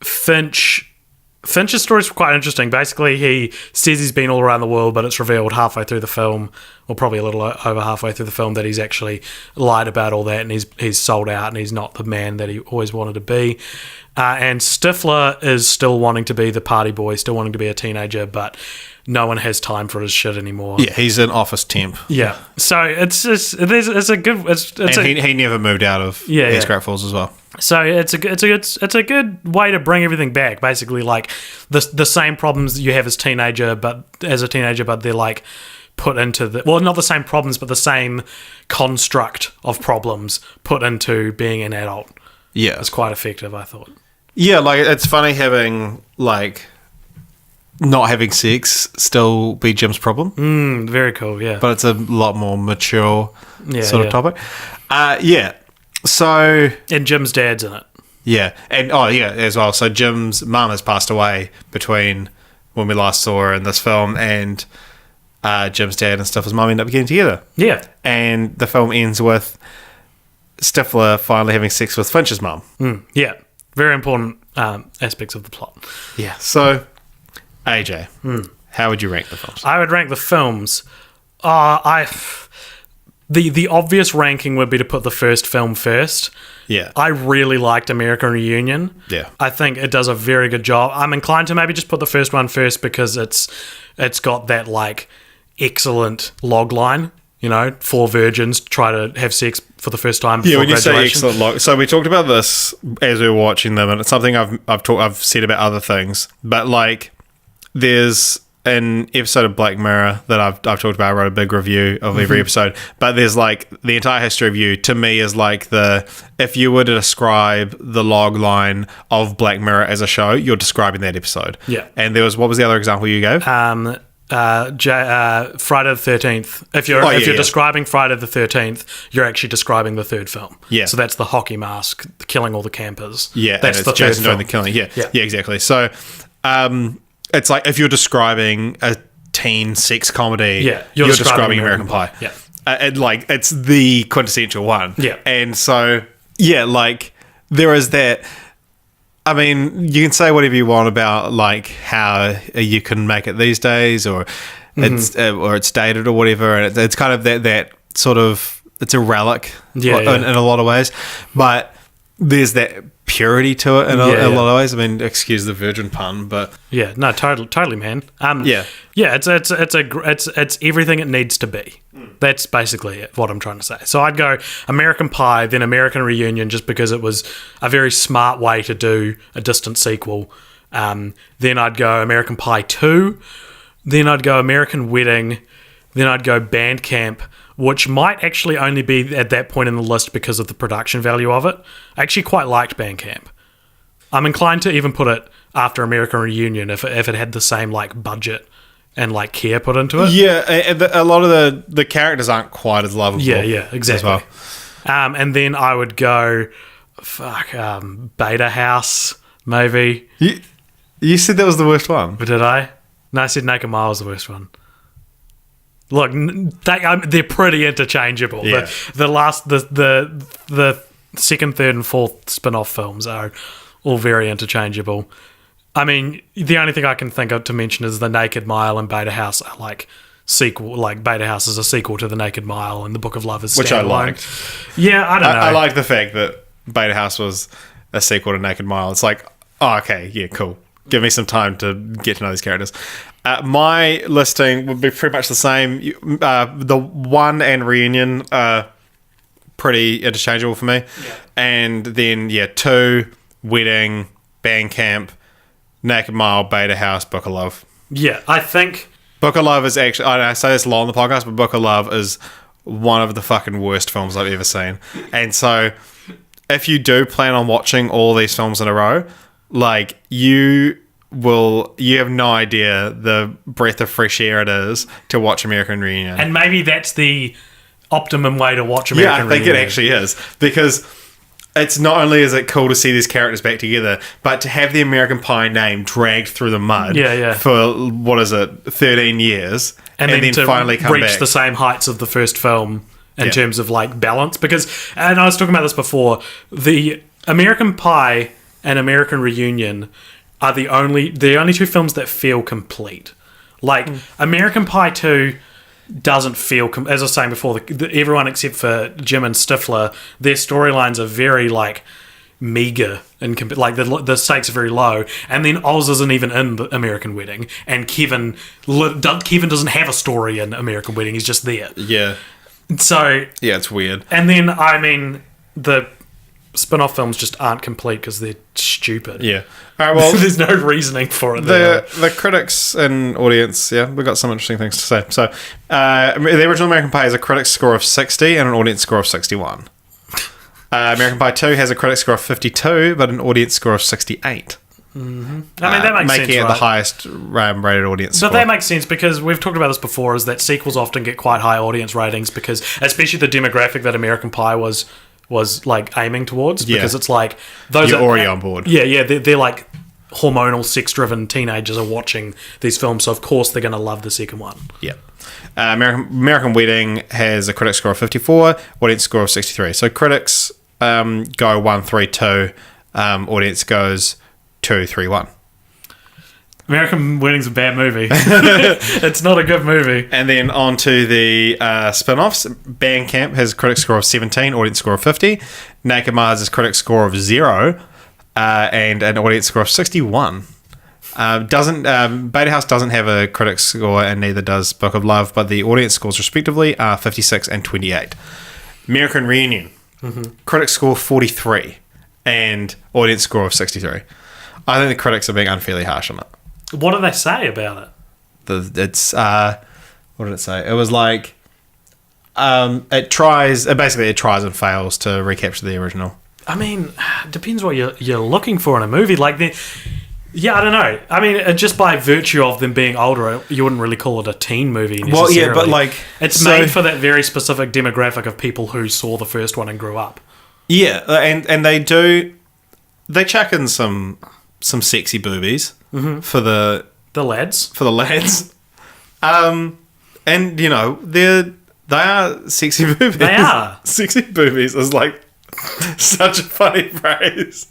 Finch's story is quite interesting. Basically, he says he's been all around the world, but it's revealed halfway through the film, or probably a little over halfway through the film, that he's actually lied about all that, and he's sold out, and he's not the man that he always wanted to be. And Stifler is still wanting to be the party boy, still wanting to be a teenager, but no one has time for his shit anymore. Yeah, he's an office temp. Yeah, so it's a good. He never moved out of East Great Falls as well. So it's a good way to bring everything back. Basically, the same problems that you have as a teenager, but they're put into not the same problems, but the same construct of problems put into being an adult. Yeah, it's quite effective, I thought. Yeah, it's funny having not having sex still be Jim's problem. Very cool, yeah. But it's a lot more mature sort of topic. So... And Jim's dad's in it. Yeah. And, as well. So Jim's mum has passed away between when we last saw her in this film, and Jim's dad and Stifler's mum end up getting together. Yeah. And the film ends with Stifler finally having sex with Finch's mum. Yeah. Very important aspects of the plot. Yeah. So... AJ, how would you rank the films? I would rank the films. The obvious ranking would be to put the first film first. Yeah. I really liked American Reunion. Yeah. I think it does a very good job. I'm inclined to maybe just put the first one first because it's got that excellent log line. 4 virgins try to have sex for the first time before graduation. When you say excellent so we talked about this as we were watching them, and it's something I've said about other things, but there's an episode of Black Mirror that I've talked about. I wrote a big review of every episode, but there's the entire history of you, to me, is if you were to describe the log line of Black Mirror as a show, you're describing that episode. Yeah. And what was the other example you gave? Friday the 13th. If you're describing Friday the 13th, you're actually describing the third film. Yeah. So that's the hockey mask killing all the campers. Yeah. That's and the it's Jason third doing film. the killing. Yeah, exactly. So, it's if you're describing a teen sex comedy, you're describing American Pie. Yeah. It's the quintessential one. Yeah. And so, there is that. I mean, you can say whatever you want about how you can make it these days, or it's dated or whatever, and it's kind of that sort of, it's a relic in a lot of ways, but there's that purity to it in a lot of ways. I mean, excuse the virgin pun, but totally, man. It's everything it needs to be. That's basically what I'm trying to say. So I'd go American Pie, then American Reunion, just because it was a very smart way to do a distant sequel. Then I'd go American Pie 2. Then I'd go American Wedding. Then I'd go Band Camp, which might actually only be at that point in the list because of the production value of it. I actually quite liked Bandcamp. I'm inclined to even put it after American Reunion if it had the same like budget and like care put into it. Yeah, a lot of the characters aren't quite as lovable. Yeah, exactly. As well. And then I would go, Beta House, maybe. You said that was the worst one. But did I? No, I said Naked Mile was the worst one. Look, they're pretty interchangeable. Yeah. The second, third, and fourth spin-off films are all very interchangeable. I mean, the only thing I can think of to mention is the Naked Mile and Beta House are like sequel. Like Beta House is a sequel to the Naked Mile, and the Book of Love is standalone. Which I liked. Yeah, I don't know. I like the fact that Beta House was a sequel to Naked Mile. It's like, oh, okay, yeah, cool. Give me some time to get to know these characters. My listing would be pretty much the same. The one and Reunion are pretty interchangeable for me. Yeah. And then, 2, Wedding, Bandcamp, Naked Mile, Beta House, Book of Love. Yeah, I think Book of Love is actually, I say this a lot on the podcast, but Book of Love is one of the fucking worst films I've ever seen. And so, if you do plan on watching all these films in a row, like, you have no idea the breath of fresh air it is to watch American Reunion. And maybe that's the optimum way to watch American Reunion. Yeah, I think it actually is. Because it's not only is it cool to see these characters back together, but to have the American Pie name dragged through the mud for, 13 years, and then to finally come reach back. The same heights of the first film in terms of, like, balance. Because, and I was talking about this before, the American Pie and American Reunion are the only two films that feel complete. Like, American Pie 2 doesn't feel... as I was saying before, everyone except for Jim and Stifler, their storylines are very, like, meager. And like, the stakes are very low. And then Oz isn't even in the American Wedding. And Kevin doesn't have a story in American Wedding. He's just there. Yeah. So... yeah, it's weird. And then, I mean, the spin-off films just aren't complete because they're stupid. Yeah. All right, well, there's no reasoning for it. The critics and audience, we've got some interesting things to say. So, the original American Pie has a critics score of 60 and an audience score of 61. American Pie 2 has a critics score of 52, but an audience score of 68. Mm-hmm. I mean, that makes sense, making it the highest rated audience score. But that makes sense because we've talked about this before, is that sequels often get quite high audience ratings because, especially the demographic that American Pie was like aiming towards, because it's like those you're are already on board. Yeah, they're like hormonal, sex-driven teenagers are watching these films, so of course they're going to love the second one. Yeah. American Wedding has a critic score of 54, audience score of 63. So critics go 1, 3, 2, audience goes 2, 3, 1. American Wedding's a bad movie. It's not a good movie. And then on to the spin-offs. Bandcamp has a critic score of 17, audience score of 50. Naked Mile has a critic score of 0 and an audience score of 61. Beta House doesn't have a critic score, and neither does Book of Love, but the audience scores respectively are 56 and 28. American Reunion, critic score 43 and audience score of 63. I think the critics are being unfairly harsh on it. What do they say about it? What did it say? It was like it tries and fails to recapture the original. I mean, it depends what you're looking for in a movie. Like, I don't know. I mean, just by virtue of them being older, you wouldn't really call it a teen movie necessarily. Well, yeah, but like... it's made for that very specific demographic of people who saw the first one and grew up. Yeah, and they chuck in some sexy boobies for the lads. For the lads. And, you know, they are sexy boobies. They are. Sexy boobies is like such a funny phrase.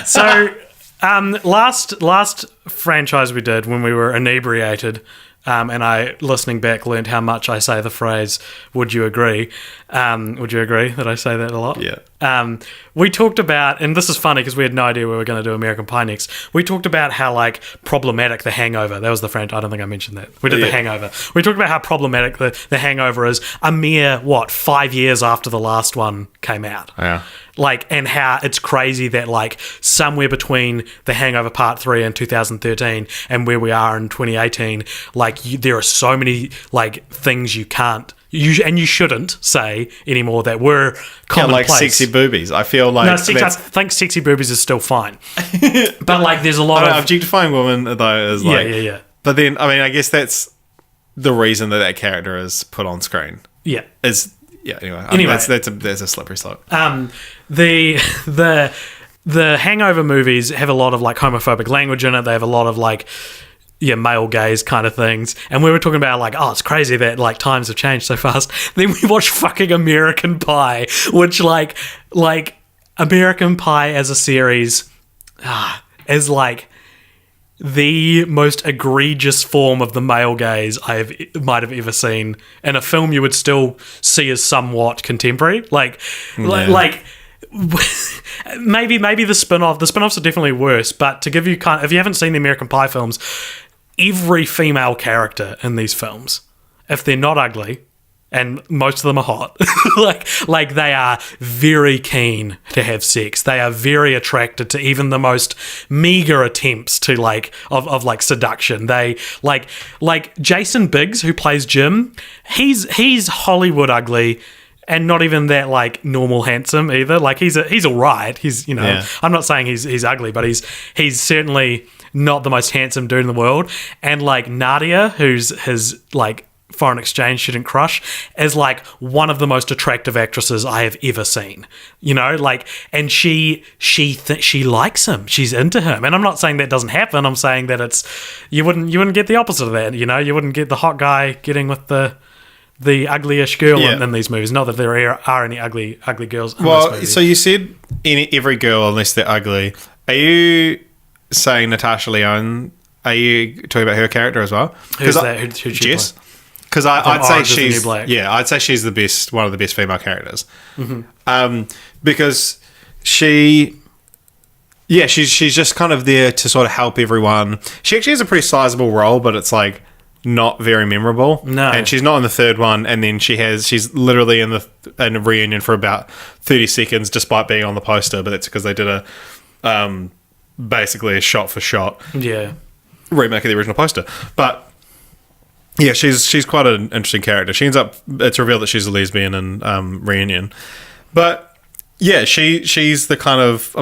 So... last franchise we did when we were inebriated, and I, listening back, learned how much I say the phrase, would you agree? Would you agree that I say that a lot? Yeah. We talked about, and this is funny because we had no idea we were going to do American Pie next, we talked about how, like, problematic The Hangover, that was the franchise, I don't think I mentioned that. We did The Hangover. We talked about how problematic the Hangover is a mere, 5 years after the last one came out. Yeah. Like, and how it's crazy that, like, somewhere between The Hangover Part 3 in 2013 and where we are in 2018, like, there are so many, like, things you can't you shouldn't say anymore that were commonplace. Like sexy boobies. I feel like I think sexy boobies is still fine, but like there's a lot of objectifying women though is like yeah. But then I mean I guess that's the reason that character is put on screen. Yeah, Anyway, that's a slippery slope. The Hangover movies have a lot of like homophobic language in it. They have a lot of like male gaze kind of things. And we were talking about like, oh, it's crazy that like times have changed so fast. Then we watched fucking American Pie, which like American Pie as a series is like the most egregious form of the male gaze I might have ever seen in a film you would still see as somewhat contemporary. Like maybe the spin-offs are definitely worse, but to give you if you haven't seen the American Pie films, every female character in these films, if they're not ugly, and most of them are hot, like they are very keen to have sex. They are very attracted to even the most meager attempts to of seduction. They like Jason Biggs, who plays Jim. He's Hollywood ugly. And not even that like normal handsome either. Like he's all right. He's I'm not saying he's ugly, but he's certainly not the most handsome dude in the world. And like Nadia, who's his like foreign exchange student crush, is like one of the most attractive actresses I have ever seen. And she likes him. She's into him. And I'm not saying that doesn't happen. I'm saying that you wouldn't get the opposite of that. You wouldn't get the hot guy getting with the ugliest girl in these movies. Not that there are any ugly girls in this movie. So you said every girl unless they're ugly. Are you saying Natasha Lyonne? Are you talking about her character as well? Who's that? Who'd she Jess? Because I'd say she's I'd say she's the best, one of the best female characters. Mm-hmm. Because she's just kind of there to sort of help everyone. She actually has a pretty sizable role, but it's like not very memorable. No. And she's not in the third one, and then she's literally in a reunion for about 30 seconds despite being on the poster, but that's because they did a basically a shot for shot remake of the original poster. But yeah, she's quite an interesting character. It's revealed that she's a lesbian in Reunion. But yeah, she's the kind of,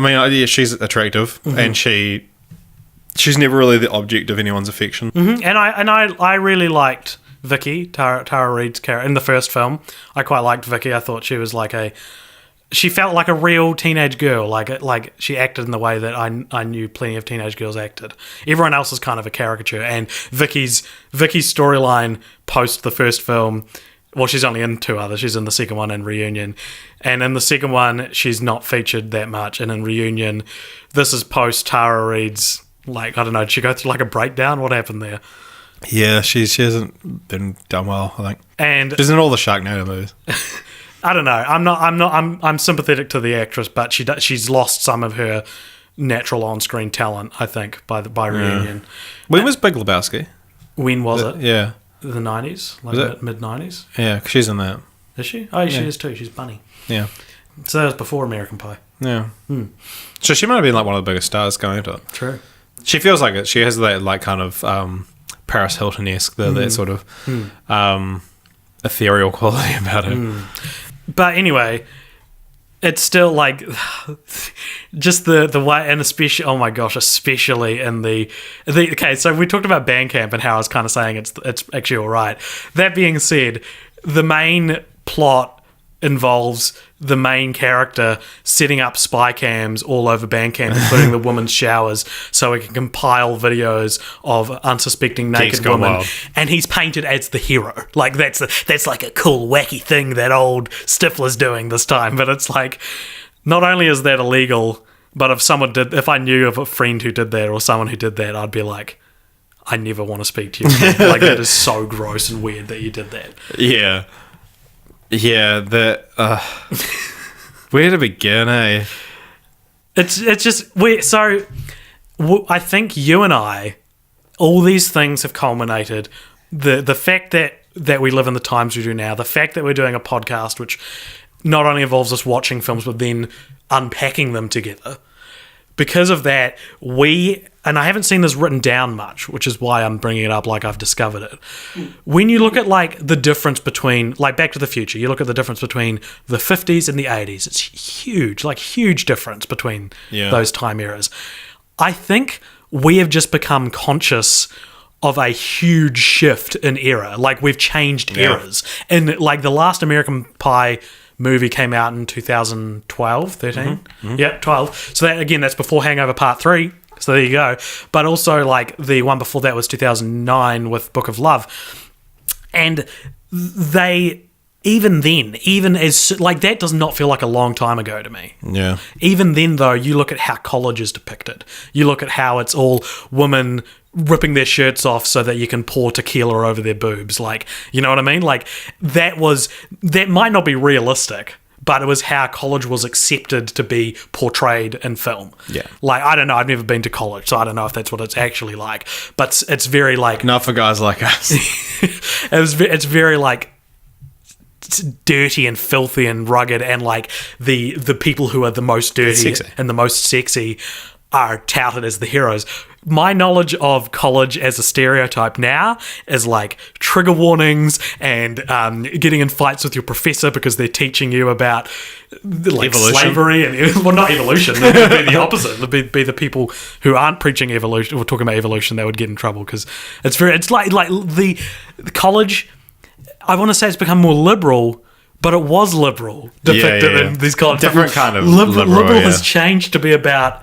she's attractive, mm-hmm. and she's never really the object of anyone's affection. Mm-hmm. And I really liked Vicky, Tara Reid's character in the first film. I quite liked Vicky. I thought she was she felt like a real teenage girl. Like she acted in the way that I knew plenty of teenage girls acted. Everyone else is kind of a caricature. And Vicky's storyline post the first film, well, she's only in two others. She's in the second one and Reunion. And in the second one, she's not featured that much. And in Reunion, this is post Tara Reid's, I don't know, did she go through a breakdown? What happened there? Yeah, she hasn't been done well, I think. And she's in all the Sharknado movies. I don't know. I'm sympathetic to the actress, but she's lost some of her natural on-screen talent, I think, by Reunion. When was Big Lebowski? When was it? Yeah. The 90s? Mid-90s? Yeah, 'cause she's in that. Is she? Oh, she is too. She's Bunny. Yeah. So that was before American Pie. Yeah. So she might have been one of the biggest stars going into it. True. She feels like it. She has that kind of Paris Hilton-esque, that sort of ethereal quality about her. But anyway, it's still just the way, and especially in the okay, so we talked about Bandcamp and how I was kind of saying it's actually all right. That being said, the main plot involves the main character setting up spy cams all over Bandcamp, including the women's showers, so he can compile videos of unsuspecting naked women. Wild. And he's painted as the hero. That's like a cool, wacky thing that old Stifler's doing this time. But it's not only is that illegal, but if I knew of a friend who did that or someone who did that, I'd be like, I never want to speak to you again. That is so gross and weird that you did that. Yeah. Yeah, where to begin, eh? It's just I think you and I, all these things have culminated. The fact that we live in the times we do now, the fact that we're doing a podcast which not only involves us watching films but then unpacking them together. Because of that, we and I haven't seen this written down much, which is why I'm bringing it up like I've discovered it. When you look at like the difference between like Back to the Future, you look at the difference between the 50s and the 80s. It's huge, like huge difference between those time eras. I think we have just become conscious of a huge shift in era. Like we've changed eras. And like the last American Pie movie came out in 2012, 13? Yeah, 12. So that, again, that's before Hangover Part 3. So there you go. But also, like, the one before that was 2009 with Book of Love. And they, even then, even as, like, that does not feel like a long time ago to me. Yeah. Even then, though, you look at how college is depicted. You look at how it's all women ripping their shirts off so that you can pour tequila over their boobs. Like, you know what I mean? Like, that might not be realistic, but it was how college was accepted to be portrayed in film. Yeah. Like, I don't know. I've never been to college, so I don't know if that's what it's actually like. But it's very, like... Not for guys like us. It's very, like... dirty and filthy and rugged, and like the people who are the most dirty and the most sexy are touted as the heroes. My knowledge of college as a stereotype now is like trigger warnings and getting in fights with your professor because they're teaching you about like evolution. Slavery and well, not evolution. It would be the opposite. It would be the people who aren't preaching evolution or talking about evolution that would get in trouble because it's like the college. I want to say it's become more liberal, but it was liberal depicted in these kind of different kind of liberal has changed to be about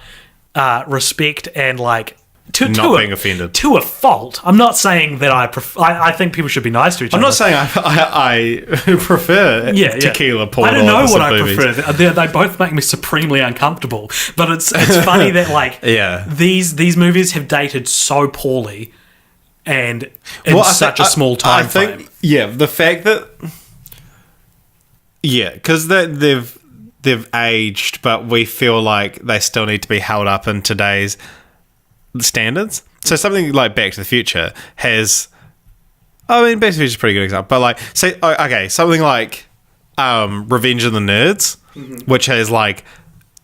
respect and like not being offended to a fault. I'm not saying that I think people should be nice to each other. I'm not saying I prefer tequila poured. I don't know what I boobies. prefer. They both make me supremely uncomfortable. But it's funny that like these movies have dated so poorly. And in such a small time frame. Yeah, the fact that... Yeah, because they've aged, but we feel like they still need to be held up in today's standards. So something like Back to the Future has... I mean, Back to the Future is a pretty good example. But like, say, okay, something like Revenge of the Nerds, which has like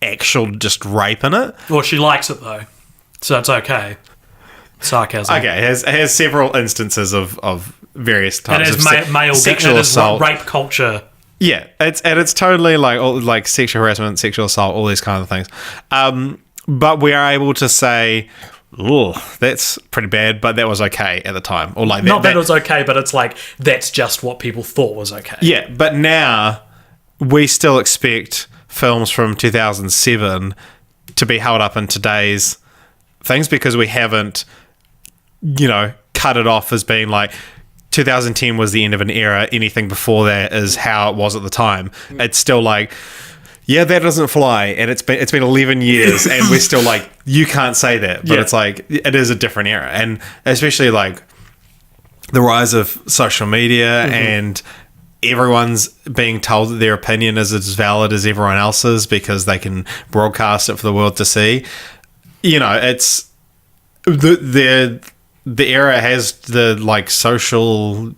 actual just rape in it. Well, she likes it though, so it's okay. Sarcasm. Okay, it has several instances of various types of male sexual assault, rape culture. Yeah, it's totally like sexual harassment, sexual assault, all these kind of things. But we are able to say, "Oh, that's pretty bad," but that was okay at the time, or like not that it was okay, but it's like that's just what people thought was okay. Yeah, but now we still expect films from 2007 to be held up in today's things because we haven't. Cut it off as being like 2010 was the end of an era. Anything before that is how it was at the time. It's still like, yeah, that doesn't fly, and it's been 11 years, and we're still like, you can't say that. But it's like it is a different era, and especially like the rise of social media and everyone's being told that their opinion is as valid as everyone else's because they can broadcast it for the world to see. It's the era has the like social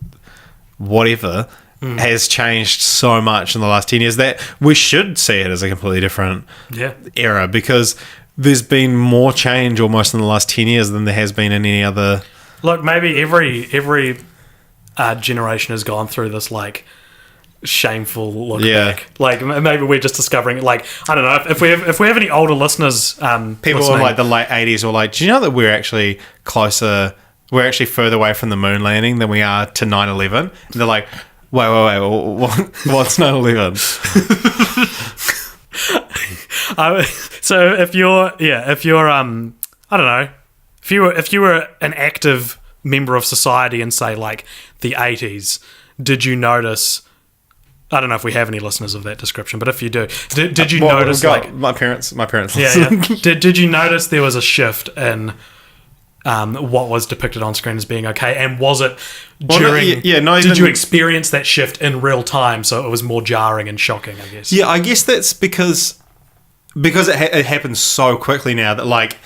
whatever has changed so much in the last 10 years that we should see it as a completely different era because there's been more change almost in the last 10 years than there has been in any other. Look, maybe every generation has gone through this like shameful look back. Like maybe we're just discovering it. Like I don't know if we have any older listeners, people listening. in like the late 80s were like, do you know that we're actually further away from the moon landing than we are to 9/11? And they're like, wait, what's 9/11? So if you're I don't know, if you were an active member of society in say like the 80s, did you notice? I don't know if we have any listeners of that description, but if you do, did you notice like my parents? Yeah. Did you notice there was a shift in what was depicted on screen as being okay, and was it during? Did you experience that shift in real time, so it was more jarring and shocking? I guess. Yeah, I guess that's because it happens so quickly now that like.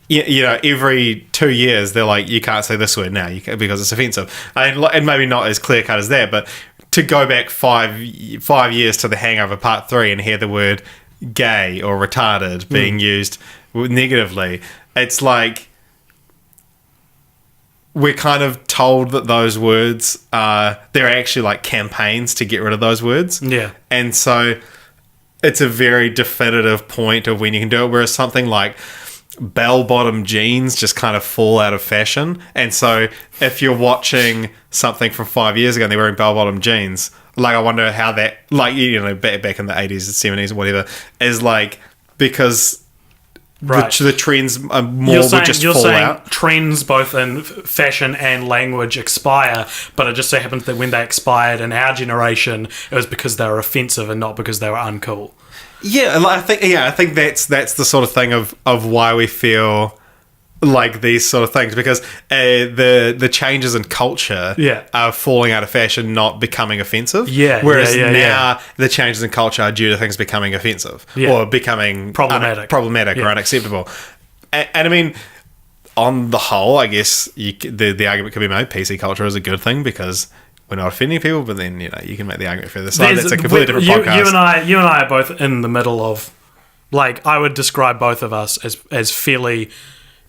Every 2 years they're like, you can't say this word now because it's offensive, and maybe not as clear cut as that, but to go back 5 years to The Hangover Part 3 and hear the word gay or retarded being used negatively, it's like we're kind of told that those words are, they're actually like campaigns to get rid of those words. Yeah. And so it's a very definitive point of when you can do it, whereas something like bell-bottom jeans just kind of fall out of fashion. And so if you're watching something from 5 years ago and they're wearing bell-bottom jeans, like I wonder how that, like, you know, back in the 80s and 70s or whatever, is like, because the trends are more would just fall out. Trends both in fashion and language expire, but it just so happens that when they expired in our generation, it was because they were offensive and not because they were uncool. Yeah, I think that's the sort of thing of why we feel like these sort of things, because the changes in culture are falling out of fashion, not becoming offensive. Whereas now the changes in culture are due to things becoming offensive or becoming problematic or unacceptable. And I mean, on the whole, I guess the argument could be made PC culture is a good thing because we're not offending people, but then, you know, you can make the argument for this side. That's a completely different podcast. You and I are both in the middle of, like, I would describe both of us as fairly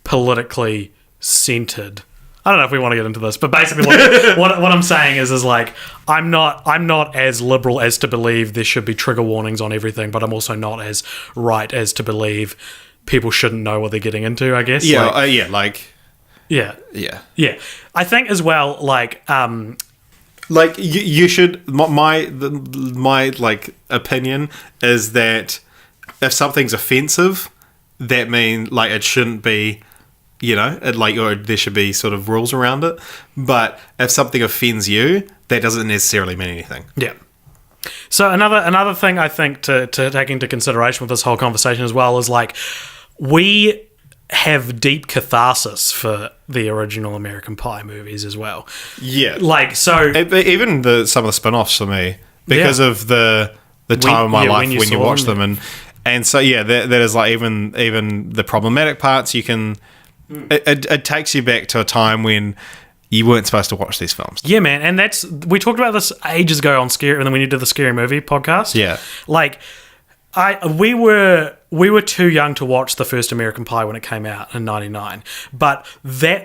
politically centered. I don't know if we want to get into this, but basically what I'm saying is like, I'm not as liberal as to believe there should be trigger warnings on everything, but I'm also not as right as to believe people shouldn't know what they're getting into, I guess. Yeah, I think as well, like you should. My like opinion is that if something's offensive, that means like it shouldn't be, you know, or there should be sort of rules around it. But if something offends you, that doesn't necessarily mean anything. Yeah. So another thing I think to take into consideration with this whole conversation as well is like, we have deep catharsis for the original American Pie movies as well. Yeah. Like, so even some of the spin-offs for me, because of the time of my life when you watch them, and so that is like even the problematic parts, you can it takes you back to a time when you weren't supposed to watch these films. Yeah, man, and we talked about this ages ago on Scary, and then when you did the Scary Movie podcast. Yeah. Like, we were too young to watch the first American Pie when it came out in '99, but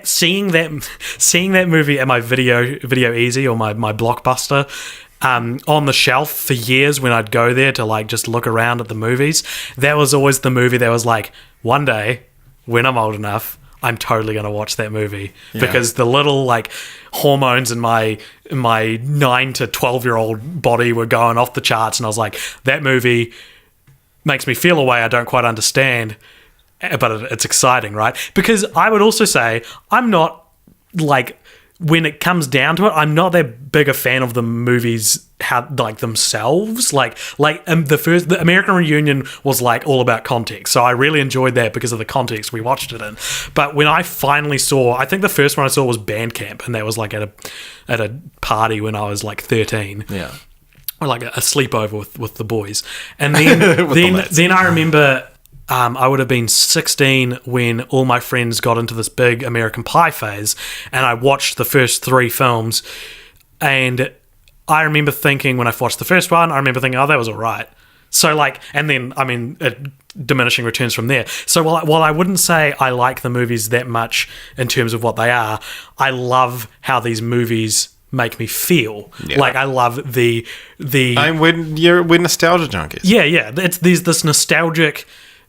seeing that movie at my Video Easy or my Blockbuster on the shelf for years when I'd go there to like just look around at the movies, that was always the movie that was like, one day when I'm old enough, I'm totally going to watch that movie because the little like hormones in my 9 to 12-year-old body were going off the charts, and I was like, that movie makes me feel a way I don't quite understand, but it's exciting, right? Because I would also say I'm not, like, when it comes down to it, I'm not that big a fan of the movies themselves. The American Reunion was like all about context, so I really enjoyed that because of the context we watched it in. But when I finally saw, I think the first one I saw was Bandcamp, and that was like at a party when I was like 13. Yeah. Or like a sleepover with the boys. And then I remember I would have been 16 when all my friends got into this big American Pie phase, and I watched the first 3 films, and I remember thinking when I watched the first one, oh, that was all right. So like, and then, I mean, diminishing returns from there. So while I wouldn't say I like the movies that much in terms of what they are, I love how these movies make me feel. Like, I love the we're nostalgia junkies. There's this nostalgic,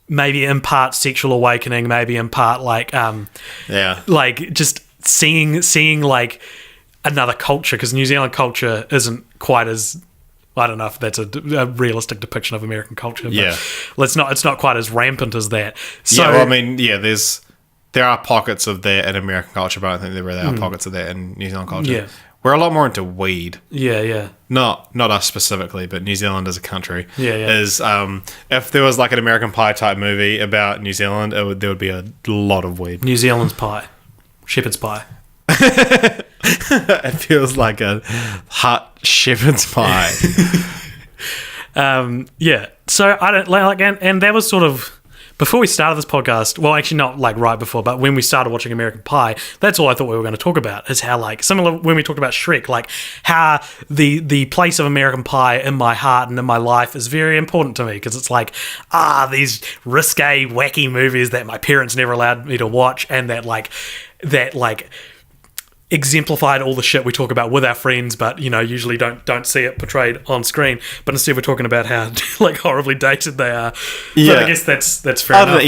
maybe in part sexual awakening, maybe in part like like just seeing like another culture, because New Zealand culture isn't quite as, I don't know if that's a realistic depiction of American culture, but it's not quite as rampant as that. So I mean, there are pockets of that in American culture, but I think there really are pockets of that in New Zealand culture. Yeah. We're a lot more into weed. Yeah. Not us specifically, but New Zealand as a country. Yeah. Is if there was like an American Pie type movie about New Zealand, there would be a lot of weed. New Zealand's pie, shepherd's pie. It feels like a hot shepherd's pie. So I don't like, and that was sort of before we started this podcast. Well, actually not like right before, but when we started watching American Pie, that's all I thought we were going to talk about, is how, like, similar when we talked about Shrek, like how the place of American Pie in my heart and in my life is very important to me, because it's like, these risque, wacky movies that my parents never allowed me to watch, and that exemplified all the shit we talk about with our friends, but usually don't see it portrayed on screen. But instead, we're talking about how like horribly dated they are. Yeah, but I guess that's fair enough.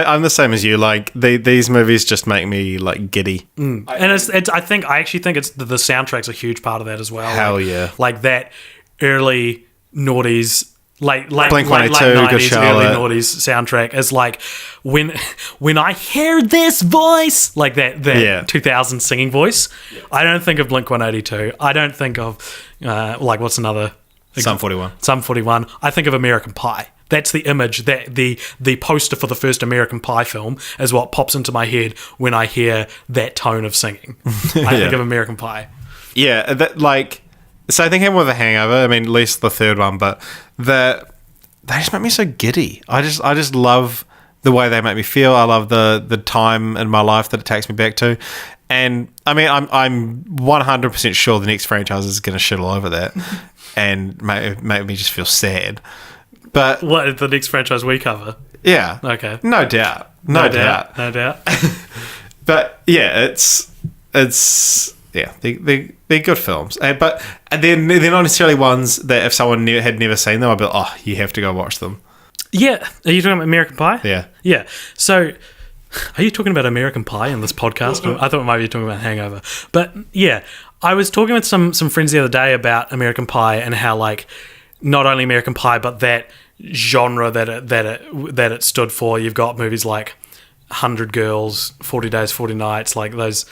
I'm the same as you. Like these movies just make me like giddy. And I actually think it's the soundtrack's a huge part of that as well. Hell yeah! Like that early noughties. Late Blink-182, 90s, Good early Charlotte. noughties soundtrack is like when I hear this voice, like that 2000 singing voice. I don't think of Blink-182. I don't think of like what's another Sum 41. Sum 41. I think of American Pie. That's the image, that the poster for the first American Pie film is what pops into my head when I hear that tone of singing. I think of American Pie. Yeah, that like. So I think I'm with The Hangover. I mean, at least the third one, but they just make me so giddy. I just love the way they make me feel. I love the time in my life that it takes me back to, and I mean, I'm 100% sure the next franchise is going to shit all over that, and make me just feel sad. But what, the next franchise we cover? Yeah, okay, no doubt. But yeah, it's. Yeah, they're good films, but they're not necessarily ones that if someone had never seen them, I'd be like, oh, you have to go watch them. Yeah, are you talking about American Pie? Yeah. So, are you talking about American Pie in this podcast? I thought maybe you were talking about Hangover, but yeah, I was talking with some friends the other day about American Pie and how like not only American Pie but that genre that it stood for. You've got movies like 100 Girls, 40 Days, 40 Nights, like those.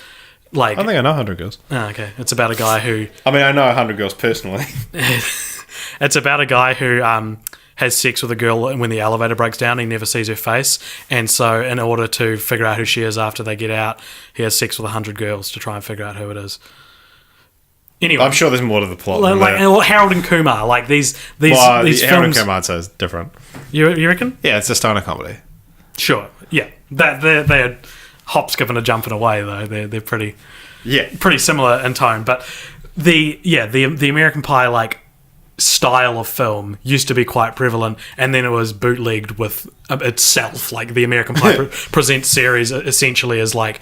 Like, I think I know 100 Girls. Oh, okay. It's about a guy who... I mean, I know 100 Girls personally. It's about a guy who has sex with a girl when the elevator breaks down. He never sees her face. And so in order to figure out who she is after they get out, he has sex with 100 girls to try and figure out who it is. Anyway. I'm sure there's more to the plot. Like Harold and Kumar. Like these Harold films... Harold and Kumar is different. You reckon? Yeah, it's a stoner comedy. Sure. Yeah. They're hop, skipping, and jumping away though. They're pretty similar in tone. But the American Pie like style of film used to be quite prevalent, and then it was bootlegged with itself. Like the American Pie Presents series essentially is like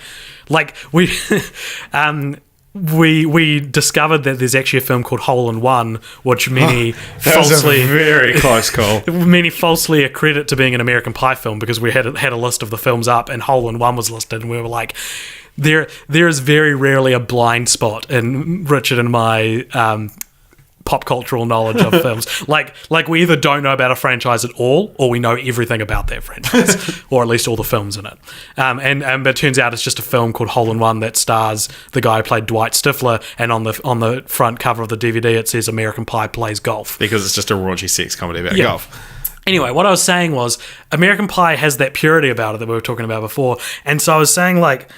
we we discovered that there's actually a film called Hole in One, which many falsely was a very close call. Many falsely accredit to being an American Pie film because we had a list of the films up and Hole in One was listed, and we were like, there is very rarely a blind spot in Richard and my pop cultural knowledge of films. Like we either don't know about a franchise at all, or we know everything about that franchise, or at least all the films in it. And it turns out it's just a film called Hole in One that stars the guy who played Dwight Stifler, and on the front cover of the DVD it says American Pie plays golf. Because it's just a raunchy sex comedy about golf. Anyway, what I was saying was American Pie has that purity about it that we were talking about before, and so I was saying like,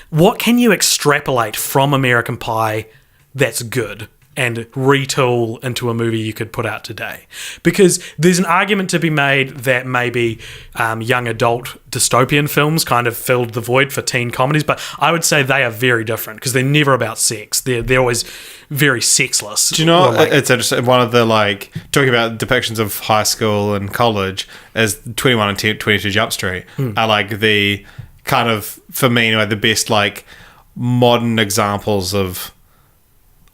what can you extrapolate from American Pie that's good and retool into a movie you could put out today? Because there's an argument to be made that maybe young adult dystopian films kind of filled the void for teen comedies, but I would say they are very different because they're never about sex. They're always very sexless. Do you know, it's interesting, one of the, like, talking about depictions of high school and college as 21 and 22 Jump Street are like the kind of, for me anyway, the best like modern examples of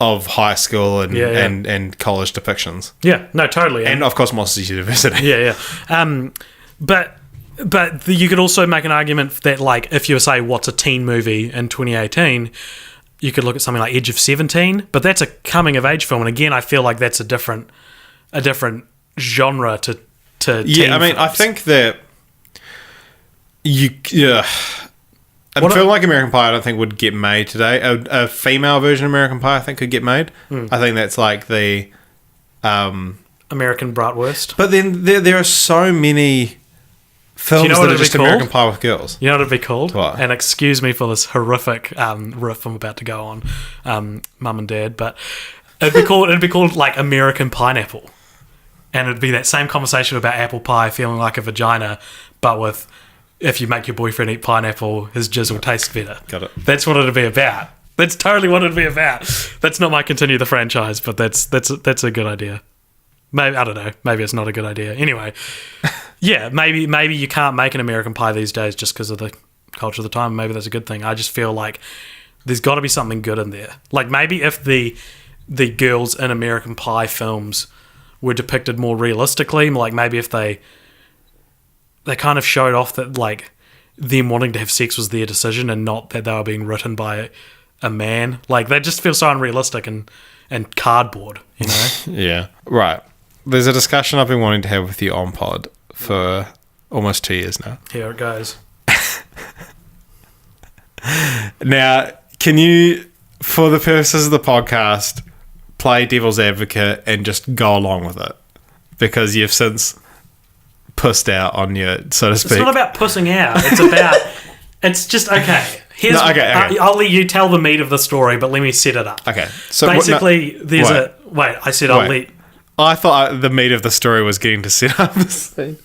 high school and college depictions. Yeah, no, totally. And of course Monsters University. Yeah. But you could also make an argument that, like, if you say what's a teen movie in 2018, you could look at something like Edge of 17, but that's a coming of age film, and again I feel like that's a different genre to teen I mean films. I think that I feel like American Pie I don't think would get made today. A female version of American Pie I think could get made. I think that's like the American bratwurst. But then there are so many films that are just American Pie with girls. You know what it'd be called? What? And excuse me for this horrific riff I'm about to go on, Mum and Dad, but it'd be called like American Pineapple, and it'd be that same conversation about apple pie feeling like a vagina, but with, if you make your boyfriend eat pineapple, his jizz will taste better. Got it. That's what it'd be about. That's totally what it'd be about. That's not my continue the franchise, but that's a good idea. Maybe, I don't know. Maybe it's not a good idea. Anyway, yeah, maybe you can't make an American Pie these days just because of the culture of the time. Maybe that's a good thing. I just feel like there's got to be something good in there. Like, maybe if the girls in American Pie films were depicted more realistically, like maybe if they kind of showed off that, like, them wanting to have sex was their decision and not that they were being written by a man. Like, they just feel so unrealistic and cardboard, you know? Yeah. Right. There's a discussion I've been wanting to have with you on pod for almost 2 years now. Here it goes. Now, can you, for the purposes of the podcast, play devil's advocate and just go along with it? Because you've since pussed out on your, so to speak. It's not about pussing out. It's about... It's just, okay. Here's, okay. I'll let you tell the meat of the story, but let me set it up. Okay. So basically, there's a... Wait, I said I'll let... I thought the meat of the story was getting to set up the scene.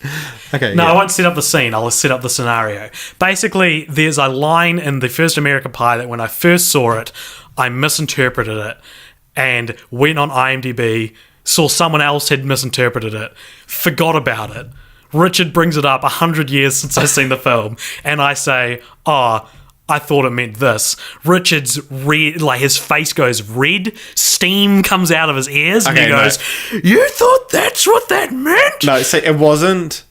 Okay. No, I won't set up the scene. I'll set up the scenario. Basically, there's a line in the first American Pie that when I first saw it, I misinterpreted it and went on IMDb, saw someone else had misinterpreted it, forgot about it. Richard brings it up 100 years since I've seen the film, and I say, I thought it meant this. Richard's red, like his face goes red, steam comes out of his ears, and he goes, "You thought that's what that meant?" No, see, it wasn't.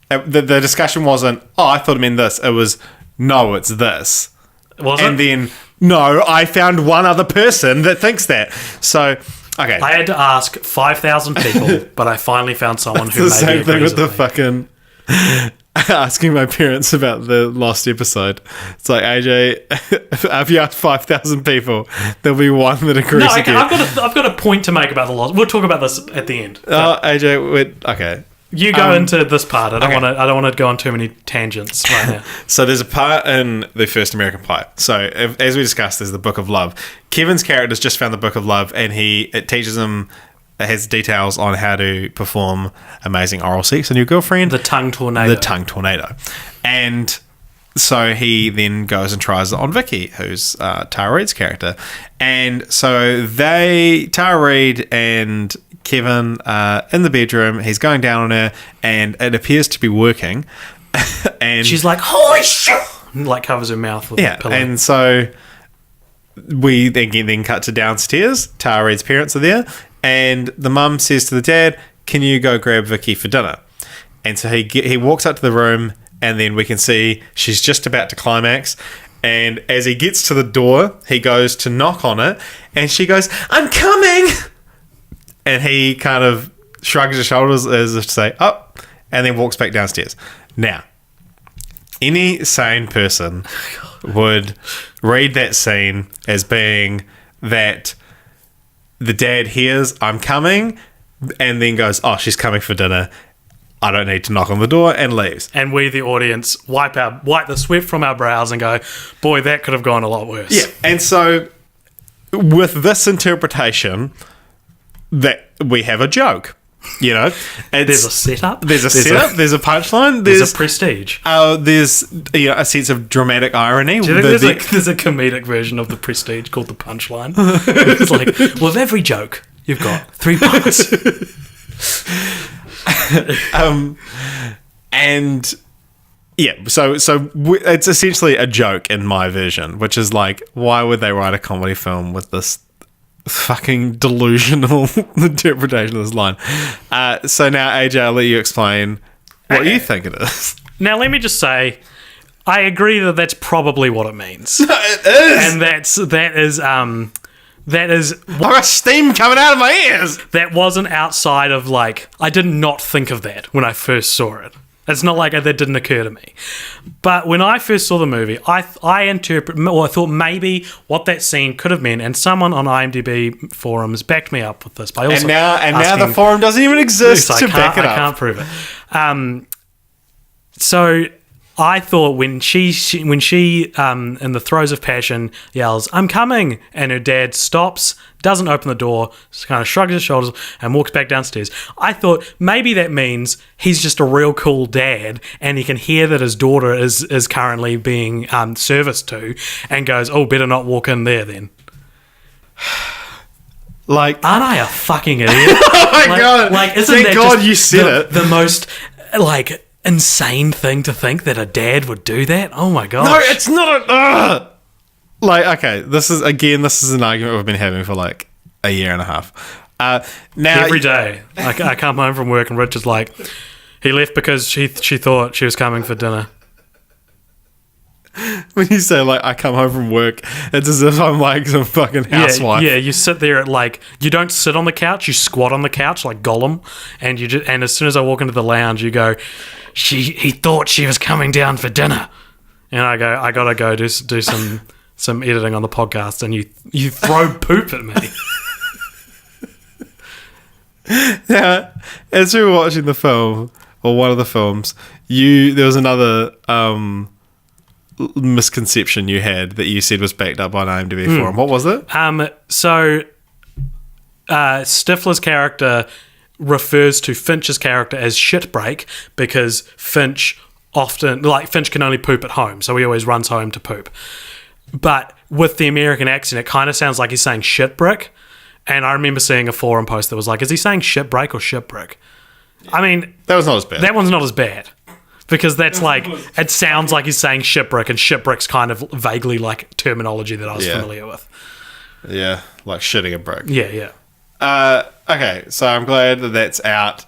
The discussion wasn't, I thought it meant this. It was, no, it's this. Was it? And then, no, I found one other person that thinks that. So, okay. I had to ask 5,000 people, but I finally found someone who It's the maybe same thing agrees with the me. fucking asking my parents about the lost episode. It's like, AJ, if you ask 5,000 people, there'll be one that agrees with you. I've got a point to make about the lost. We'll talk about this at the end. AJ, okay. You go into this part. I don't want to go on too many tangents right now. So there's a part in the first American Pie. So as we discussed, there's the Book of Love. Kevin's character's just found the Book of Love, and it teaches him, it has details on how to perform amazing oral sex on your girlfriend. The tongue tornado. The tongue tornado. And so he then goes and tries it on Vicky, who's Tara Reid's character. And so Tara Reid and Kevin in the bedroom, he's going down on her, and it appears to be working. And she's like, "Holy shit!" And like covers her mouth with a pillow. And so we then cut to downstairs. Tara Reid's parents are there, and the mum says to the dad, "Can you go grab Vicky for dinner?" And so he walks up to the room, and then we can see she's just about to climax. And as he gets to the door, he goes to knock on it, and she goes, "I'm coming!" And he kind of shrugs his shoulders as if to say, "Oh," and then walks back downstairs. Now, any sane person would read that scene as being that the dad hears, "I'm coming," and then goes, "Oh, she's coming for dinner. I don't need to knock on the door," and leaves. And we, the audience, wipe the sweat from our brows and go, "Boy, that could have gone a lot worse." Yeah, and so with this interpretation, that we have a joke, you know. There's a setup. There's a setup. There's a punchline. There's a prestige. There's a sense of dramatic irony. Do you think there's a comedic version of the prestige called the punchline? It's like, with every joke, you've got 3 parts. And yeah, so it's essentially a joke in my version, which is like, why would they write a comedy film with this fucking delusional interpretation of this line? So now, AJ, I'll let you explain what you think it is. Now, let me just say, I agree that that's probably what it means. It is, and that is I got steam coming out of my ears. That wasn't outside of, like, I did not think of that when I first saw it. It's not like that didn't occur to me. But when I first saw the movie, I thought maybe what that scene could have meant, and someone on IMDb forums backed me up with this. By also now the forum doesn't even exist to back it up. I can't prove it. So I thought when she in the throes of passion yells, "I'm coming," and her dad stops, doesn't open the door, just kind of shrugs his shoulders and walks back downstairs, I thought maybe that means he's just a real cool dad and he can hear that his daughter is currently being serviced to, and goes, "Oh, better not walk in there then." Like, aren't I a fucking idiot? Oh my god! Like, isn't thank that God just you said it. The most, like, insane thing to think that a dad would do that? Oh my god! No, it's not a. Like, okay, this is an argument we've been having for like a year and a half. Now Every day, I come home from work and Richard's like, he left because she thought she was coming for dinner. when you say like I come home from work, it's as if I'm like some fucking housewife. Yeah, you sit there at like, you don't sit on the couch, you squat on the couch like Gollum, and and as soon as I walk into the lounge, you go, he thought she was coming down for dinner, and I go, I gotta go do some editing on the podcast, and you throw poop at me. Now, as we were watching the film, or one of the films, there was another misconception you had that you said was backed up by an IMDb forum. What was it? So Stifler's character refers to Finch's character as shitbreak because Finch can only poop at home, so he always runs home to poop. But with the American accent, it kind of sounds like he's saying shitbrick. And I remember seeing a forum post that was like, is he saying shitbreak or shitbrick? I mean, that was not as bad. That one's not as bad. Because that's like, it sounds like he's saying shipwreck, and shipwreck's kind of vaguely like terminology that I was familiar with. Yeah, like shitting a brick. Yeah. Okay, so I'm glad that's out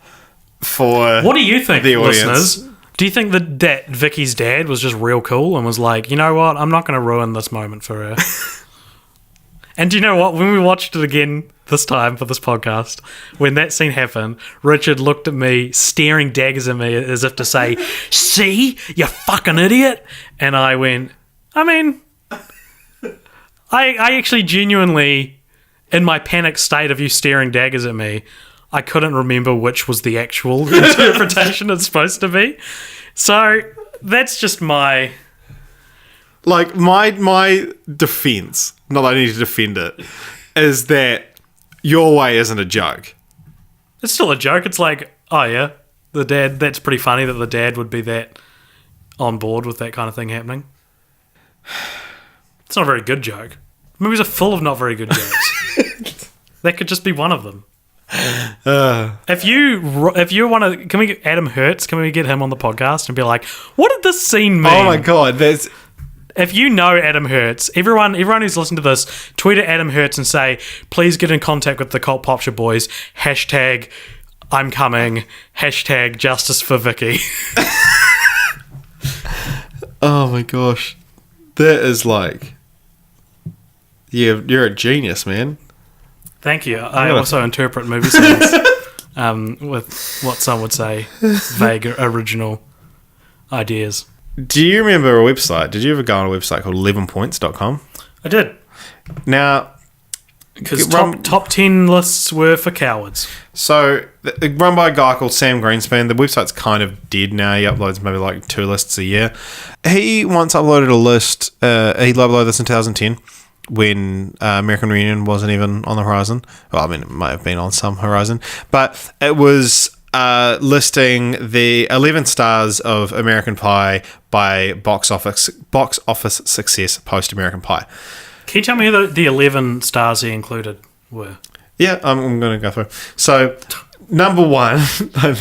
for what do you think, the audience. Listeners? Do you think that Vicky's dad was just real cool and was like, you know what, I'm not going to ruin this moment for her? And do you know what? When we watched it again this time for this podcast, when that scene happened, Richard looked at me, staring daggers at me as if to say, see, you fucking idiot. And I went, I mean, I actually genuinely, in my panic state of you staring daggers at me, I couldn't remember which was the actual interpretation it's supposed to be. So that's just my... Like, my defense, not that I need to defend it, is that your way isn't a joke. It's still a joke. It's like, oh yeah, the dad, that's pretty funny that the dad would be that on board with that kind of thing happening. It's not a very good joke. Movies are full of not very good jokes. That could just be one of them. If you want to, can we get Adam Hertz? Can we get him on the podcast and be like, what did this scene mean? Oh my god, that's... If you know Adam Hertz, everyone who's listening to this, tweet at Adam Hertz and say, please get in contact with the Cult Popture Boys. Hashtag I'm coming. Hashtag justice for Vicky. Oh my gosh. That is like... Yeah, you're a genius, man. Thank you. I also interpret movie scenes with what some would say vague original ideas. Do you remember a website? Did you ever go on a website called 11points.com? I did. Now... Because top 10 lists were for cowards. So, run by a guy called Sam Greenspan. The website's kind of dead now. He uploads maybe like 2 lists a year. He once uploaded a list. He uploaded this in 2010 when American Reunion wasn't even on the horizon. Well, I mean, it might have been on some horizon. But it was... listing the 11 stars of American Pie by box office success post American Pie. Can you tell me who the 11 stars he included were? Yeah, I'm going to go through. So, number 1,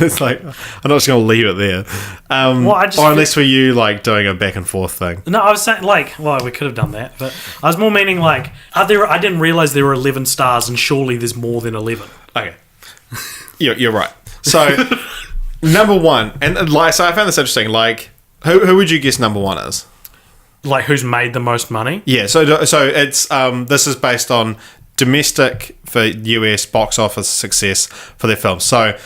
it's like, I'm not just going to leave it there. Or unless were you like doing a back and forth thing? No, I was saying like, well, we could have done that, but I was more meaning like, I didn't realize there were 11 stars, and surely there's more than 11. Okay, you're right. So, number 1, and like, so I found this interesting. Like, who would you guess number 1 is? Like, who's made the most money? Yeah. So it's this is based on domestic for US box office success for their films. So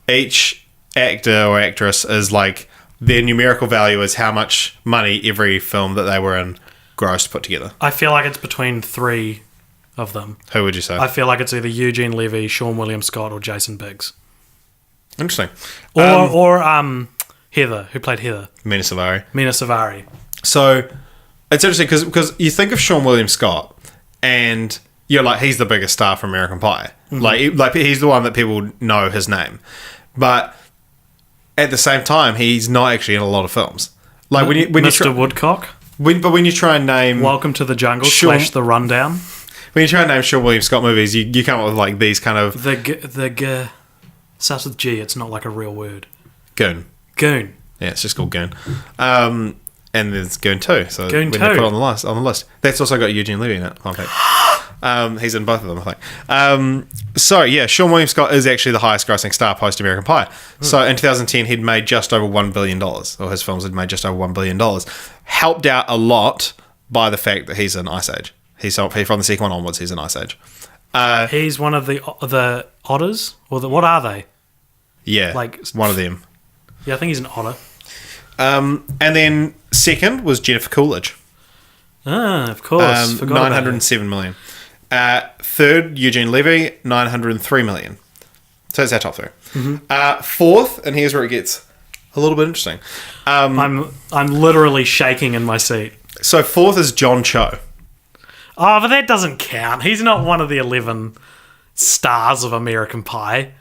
each actor or actress is like their numerical value is how much money every film that they were in grossed put together. I feel like it's between 3 of them. Who would you say? I feel like it's either Eugene Levy, Sean William Scott, or Jason Biggs. Interesting. Or Heather, who played Heather. Mina Savari. So it's interesting because you think of Sean William Scott and you're like, he's the biggest star for American Pie. Mm-hmm. Like he's the one that people know his name. But at the same time, he's not actually in a lot of films. Like when Mr. Woodcock. But when you try and name Welcome to the Jungle / The Rundown. When you try and name Sean William Scott movies, you come up with like these kind of the starts with G. It's not like a real word. Goon. Yeah, it's just called Goon. And there's Goon 2. So Goon when 2. they put it on the list. That's also got Eugene Levy in it, fun fact. He's in both of them, I think. So, yeah, Sean William Scott is actually the highest grossing star post American Pie. So, in 2010, he'd made just over $1 billion, or his films had made just over $1 billion. Helped out a lot by the fact that he's in Ice Age. He's from the second one onwards, he's in Ice Age. He's one of the otters? Or what are they? Yeah, Like one of them. Yeah, I think he's an otter. And then second was Jennifer Coolidge. Ah, of course. Forgot about it. $907 million. Third, Eugene Levy, $903 million. So that's our top three. Mm-hmm. Fourth, and here's where it gets a little bit interesting. I'm literally shaking in my seat. So fourth is John Cho. Oh, but that doesn't count. He's not one of the 11 stars of American Pie.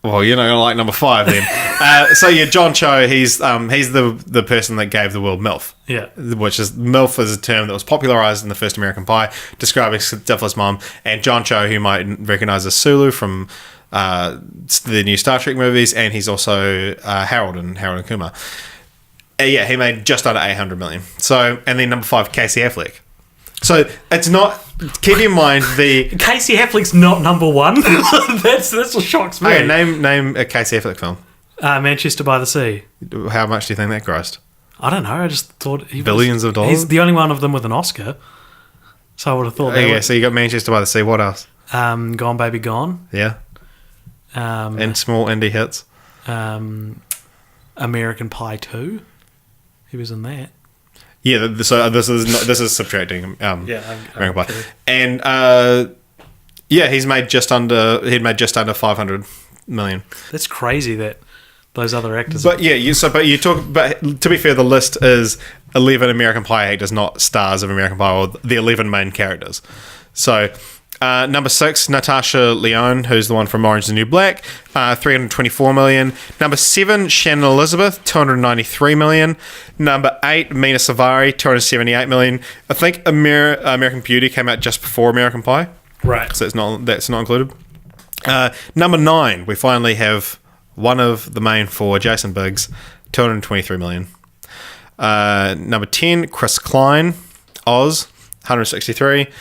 Well, you're not going to like number 5 then. So yeah, John Cho, he's the person that gave the world MILF. Yeah. Which is, MILF is a term that was popularized in the first American Pie, describing Stifler's mom. And John Cho, who you might recognize as Sulu from the new Star Trek movies, and he's also Harold and Kumar. Yeah, he made just under $800 million. So, and then number 5, Casey Affleck. So it's not. Keep in mind the Casey Affleck's not number 1. that's what shocks me. Okay, name a Casey Affleck film. Manchester by the Sea. How much do you think that grossed? I don't know. I just thought billions of dollars. He's the only one of them with an Oscar. So I would have thought. Yeah. So you got Manchester by the Sea. What else? Gone Baby Gone. Yeah. And small indie hits. American Pie 2. He was in that. Yeah, so this is subtracting American Pie, okay. And he'd made just under $500 million. That's crazy that those other actors. But yeah, but to be fair, the list is 11 American Pie actors, not stars of American Pie, or the 11 main characters. So. Number 6, Natasha Lyonne, who's the one from Orange is the New Black, $324 million. Number 7, Shannon Elizabeth, $293 million. Number 8, Mina Savari, $278 million. I think American Beauty came out just before American Pie, right? So that's not included. Number 9, we finally have one of the main 4, Jason Biggs, $223 million. Number 10, Chris Klein, Oz, $163.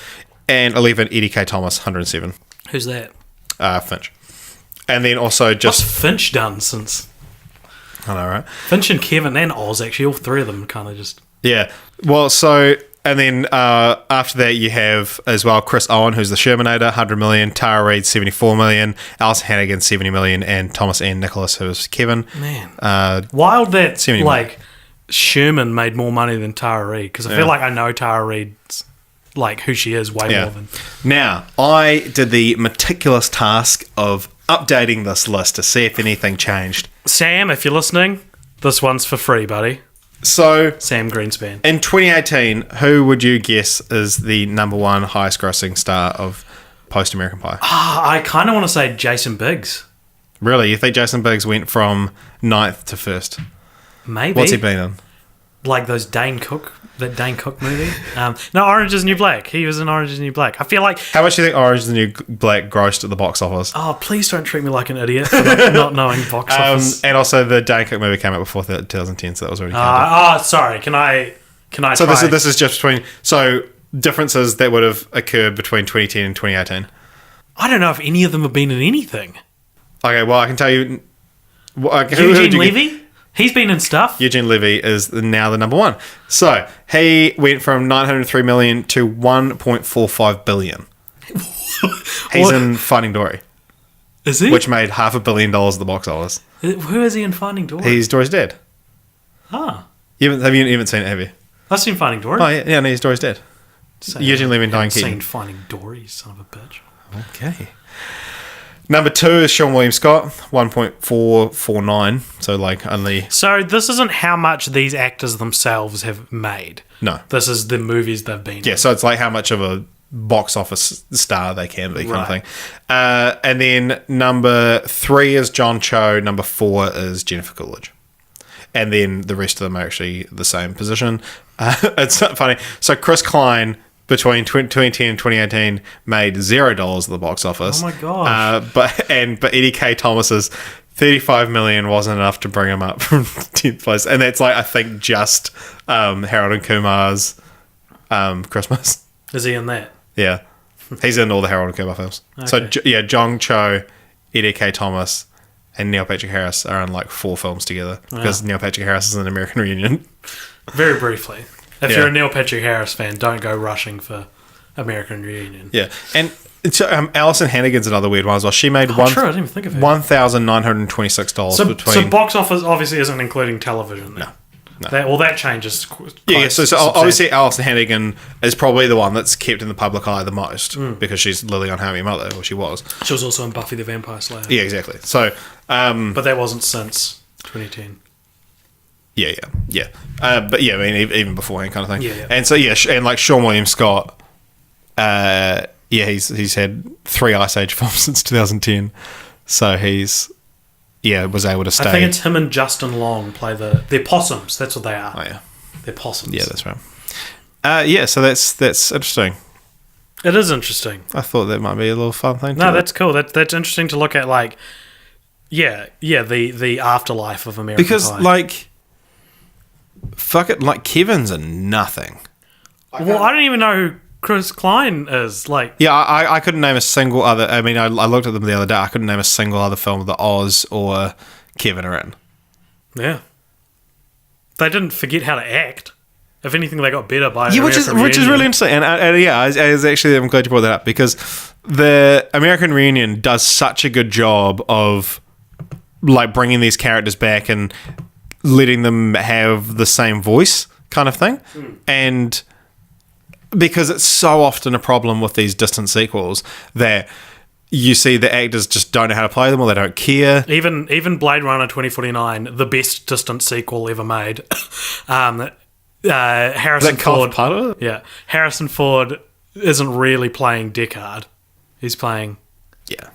And 11, Eddie K. Thomas, 107. Who's that? Finch. And then also just... What's Finch done since... I know, right? Finch and Kevin and Oz, actually, all three of them kind of just... Yeah. Well, so... And then after that, you have as well Chris Owen, who's the Shermanator, $100 million. Tara Reid, $74 million. Alison Hannigan, $70 million. And Thomas Ian Nicholas, who's Kevin. Man. Wild that, like, Sherman made more money than Tara Reid. Because I feel like I know Tara Reid's... like who she is way more than... Now, I did the meticulous task of updating this list to see if anything changed. Sam, if you're listening, this one's for free, buddy. So... Sam Greenspan. In 2018, who would you guess is the number 1 highest grossing star of post-American Pie? I kind of want to say Jason Biggs. Really? You think Jason Biggs went from 9th to 1st? Maybe. What's he been in? Like that Dane Cook movie. No, Orange is the New Black. He was in Orange is the New Black. I feel like... How much do you think Orange is the New Black grossed at the box office? Oh, please don't treat me like an idiot for not knowing box office. And also the Dane Cook movie came out before 2010, so that was already counted. Sorry. Can I So try? this is just between... So differences that would have occurred between 2010 and 2018. I don't know if any of them have been in anything. Okay, well, I can tell you... Eugene Levy? He's been in stuff. Eugene Levy is now the number 1. So he went from $903 million to $1.45 billion. He's in Finding Dory. Is he? Which made $500 million at the box office. Who is he in Finding Dory? He's Dory's dad. Ah. You haven't seen it, have you? I've seen Finding Dory. Oh, yeah, no, he's Dory's dad. Eugene Levy and Diane Keaton. I've seen Finding Dory, son of a bitch. Okay. Number 2 is Sean William Scott, 1.449. So, like, only... So, this isn't how much these actors themselves have made. No. This is the movies they've been in. Yeah, so it's like how much of a box office star they can be, kind of thing. And then number 3 is John Cho. Number 4 is Jennifer Coolidge. And then the rest of them are actually the same position. It's funny. So, Chris Klein... between 2010 and 2018 made $0 at the box office. Oh my gosh. But Eddie K. Thomas's $35 million wasn't enough to bring him up from 10th place. And that's like, I think, just Harold and Kumar's Christmas. Is he in that? Yeah. He's in all the Harold and Kumar films. Okay. So, yeah, Jong Cho, Eddie K. Thomas, and Neil Patrick Harris are in like 4 films together because Neil Patrick Harris is in American Reunion. Very briefly. If you're a Neil Patrick Harris fan, don't go rushing for American Reunion. Yeah. And so, Alison Hannigan's another weird one as well. She made True, I didn't even think of it. $1,926 between... So box office obviously isn't including television. No. That changes. Yeah, so obviously Alison Hannigan is probably the one that's kept in the public eye the most because she's Lily Unharmony Mother, or she was. She was also in Buffy the Vampire Slayer. Yeah, exactly. So, but that wasn't since 2010. Yeah. But yeah, I mean, even beforehand, kind of thing. Yeah. And so and like Sean William Scott, he's had 3 Ice Age films since 2010, so he's was able to stay. I think it's him and Justin Long play they're possums. That's what they are. Oh yeah, they're possums. Yeah, that's right. So that's interesting. It is interesting. I thought that might be a little fun thing. No, that's cool. That's interesting to look at. Like, the afterlife of American because Pie. like, fuck it, like Kevin's a nothing. Well, I don't even know who Chris Klein is. Like, yeah, I couldn't name a single other. I mean, I looked at them the other day. I couldn't name a single other film that Oz or Kevin are in. Yeah, they didn't forget how to act. If anything, they got better by which is really interesting. And I'm glad you brought that up because the American Reunion does such a good job of like bringing these characters back and letting them have the same voice, kind of thing, and. Because it's so often a problem with these distant sequels that you see the actors just don't know how to play them or they don't care. Even Blade Runner 2049, the best distant sequel ever made. Harrison Ford. Part of it? Yeah, Harrison Ford isn't really playing Deckard. He's playing. Yeah,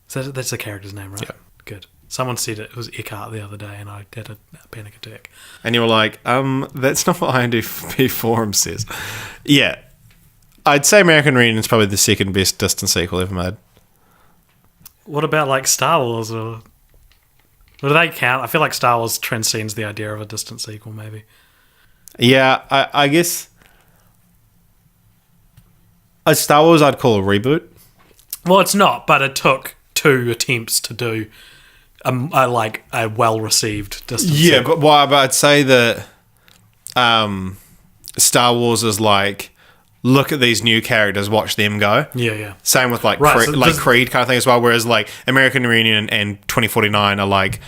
So that's the character's name, right? Yeah. Good. Someone said it was Eckhart the other day, and I had a panic attack. and you were like, that's not what IMDb Forum says. Yeah. I'd say American Reunion is probably the second best distant sequel ever made. What about like Star Wars? Or do they count? I feel like Star Wars transcends the idea of a distant sequel, maybe. Yeah, I guess Star Wars I'd call a reboot. Well, it's not, but it took 2 attempts to do a well-received distant sequel. But I'd say that Star Wars is like, look at these new characters, watch them go. Yeah. Same with like Right, so Creed kind of thing as well. Whereas like American Reunion and 2049 are like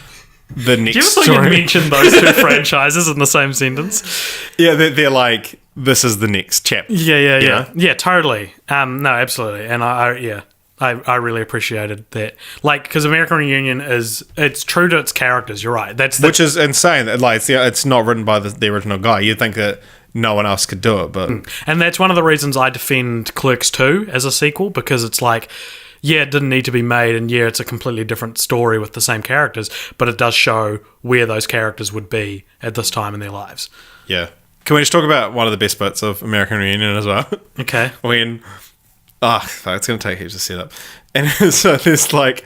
the next. Do you ever story. mention those 2 franchises in the same sentence? Yeah, they're like, this is the next chapter. Yeah. Yeah, totally. No, absolutely. And I really appreciated that. Like, because American Reunion it's true to its characters. You're right. Which is insane. Like, it's not written by the original guy. You'd think that no one else could do it, but and that's one of the reasons I defend Clerks 2 as a sequel, because it's like, yeah, it didn't need to be made, and yeah, it's a completely different story with the same characters, but it does show where those characters would be at this time in their lives. Yeah. Can we just talk about one of the best bits of American Reunion as well? Okay. When it's going to take heaps to set up, and so there's like,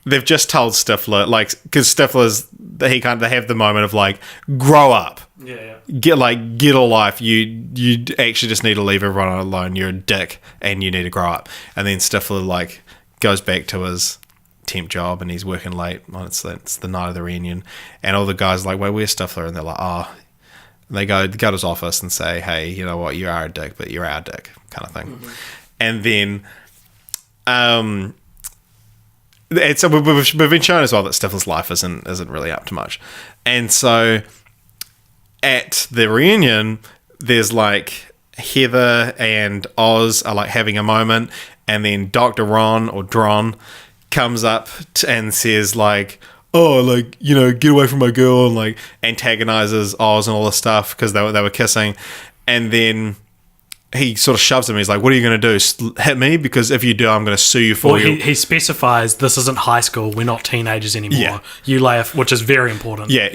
they've just told Stifler, like, because Stifler's they have the moment of like, grow up. Yeah. Get a life. You actually just need to leave everyone alone. You're a dick, and you need to grow up. And then Stifler like goes back to his temp job, and he's working late. It's the night of the reunion, and all the guys are like, "Wait, where's Stifler?" And they're like, "Oh." And they go to his office and say, "Hey, you know what? You are a dick, but you're our dick," kind of thing. Mm-hmm. And then, we've been shown as well that Stifler's life isn't really up to much, and so. At the reunion, there's like Heather and Oz are like having a moment, and then Dr. Ron or Dron comes up and says like, "Oh, like, you know, get away from my girl," and like antagonizes Oz and all this stuff because they were kissing, and then he sort of shoves him. He's like, "What are you going to do? Hit me? Because if you do, I'm going to sue you for you." He specifies this isn't high school. We're not teenagers anymore. Yeah. You lay which is very important. Yeah.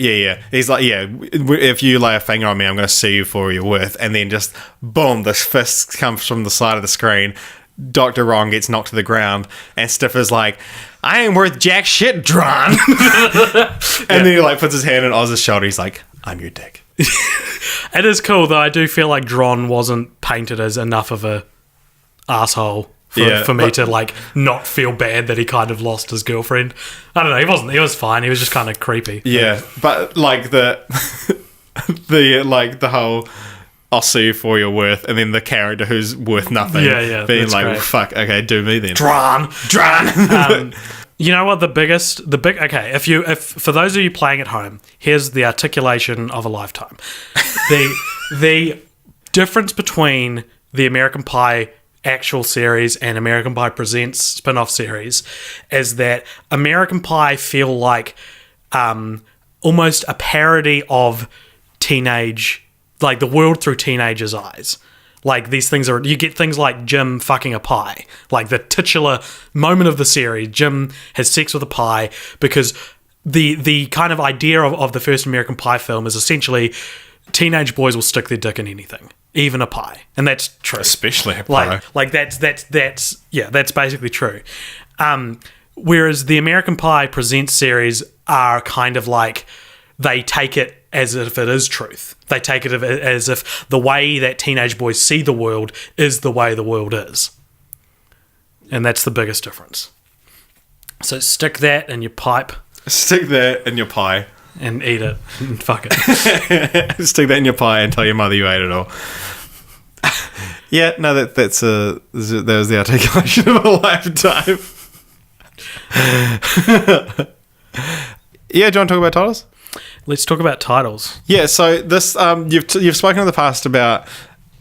He's like, "Yeah, if you lay a finger on me, I'm going to sue you for your worth." And then just boom, this fist comes from the side of the screen. Dr. Ron gets knocked to the ground, and Stifler's like, I ain't worth jack shit, Dron. And then he like puts his hand on Oz's shoulder. He's like, I'm your dick. It is cool, though. I do feel like Dron wasn't painted as enough of a asshole for me to like not feel bad that he kind of lost his girlfriend. I don't know. He wasn't. He was fine. He was just kind of creepy. Yeah, but like the whole I'll sue you for your worth, and then the character who's worth nothing. Yeah, being that's like, great. well, fuck, okay, do me then. Dron. You know what? Okay. If for those of you playing at home, here's the articulation of a lifetime. The difference between the American Pie actual series and American Pie Presents spin-off series is that American Pie feel like almost a parody of teenage, like the world through teenagers' eyes. Like these things are, you get things like Jim fucking a pie, like the titular moment of the series. Jim has sex with a pie because the kind of idea of the first American Pie film is essentially teenage boys will stick their dick in anything, even a pie, and that's true. Especially a pie. Like that's basically true. Whereas the American Pie Presents series are kind of like they take it as if it is truth. They take it as if the way that teenage boys see the world is the way the world is. And that's the biggest difference. So stick that in your pipe. Stick that in your pie. And eat it. And fuck it. Stick that in your pie and tell your mother you ate it all. Yeah, no, that was the articulation of a lifetime. Yeah, do you want to talk about titles? Let's talk about titles. Yeah, so this you've spoken in the past about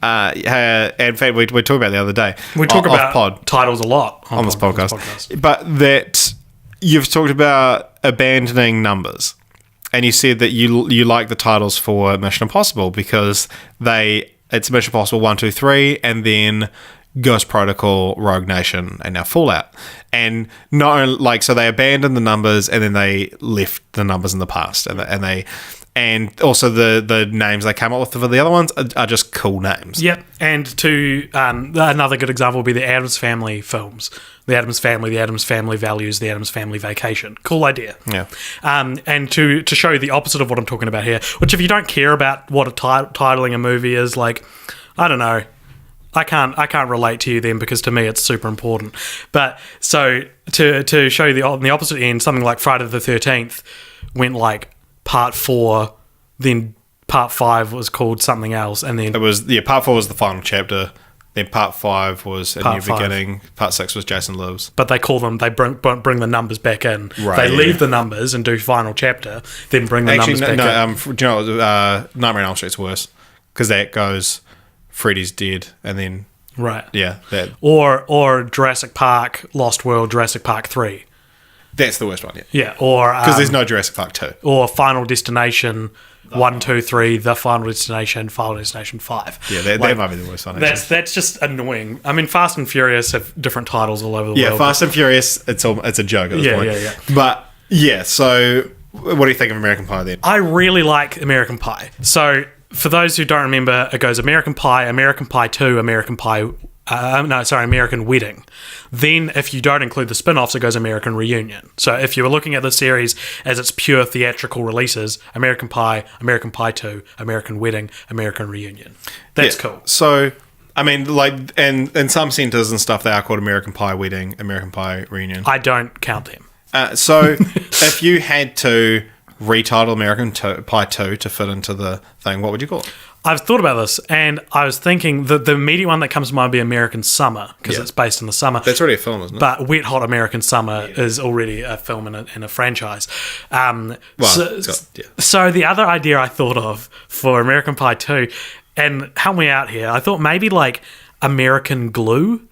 and in fact we talked about it the other day. We talk about titles a lot on this podcast. But that you've talked about abandoning numbers. And you said that you like the titles for Mission Impossible because it's Mission Impossible 1, 2, 3 and then Ghost Protocol, Rogue Nation, and now Fallout. And not only, like, so they abandoned the numbers and then they left the numbers in the past, and also the names they came up with for the other ones are just cool names. Yep. And to another good example would be the Addams Family films. The Addams Family, the Addams Family Values, the Addams Family Vacation. Cool idea. Yeah. And to show the opposite of what I'm talking about here, which if you don't care about what titling a movie is, like, I don't know, I can't relate to you then because to me it's super important. But so to show you on the opposite end, something like Friday the 13th went like part 4, then part 5 was called something else, and then part 4 was the final chapter. Then part 5 was A New 5. Beginning. Part 6 was Jason Lives. But they bring the numbers back in. Right, they leave the numbers and do final chapter, then bring the numbers back in. Do you know Nightmare on Elm Street's worse because that goes Freddy's dead and then right. Yeah, that or Jurassic Park, Lost World, Jurassic Park 3. That's the worst one. Yeah. Yeah, or because there's no Jurassic Park 2 or Final Destination 1, 2, 3, The Final Destination, Final Destination 5. Yeah, that might be the worst one. That's just annoying. I mean, Fast and Furious have different titles all over the world. Yeah, Fast and Furious, it's a joke at this point. Yeah. But yeah, so what do you think of American Pie then? I really like American Pie. So for those who don't remember, it goes American Pie, American Pie 2, American Wedding. Then, if you don't include the spin-offs, it goes American Reunion. So if you were looking at the series as its pure theatrical releases, American Pie 2, American Wedding, American Reunion. That's cool. So, I mean, like, and in some centres and stuff, they are called American Pie Wedding, American Pie Reunion. I don't count them. So, if you had to retitle American Pie 2 to fit into the thing, what would you call it? I've thought about this, and I was thinking the immediate one that comes to mind would be American Summer, because it's based in the summer. That's already a film, isn't it? But Wet Hot American Summer is already a film and a franchise. So the other idea I thought of for American Pie 2, and help me out here, I thought maybe like American Glue,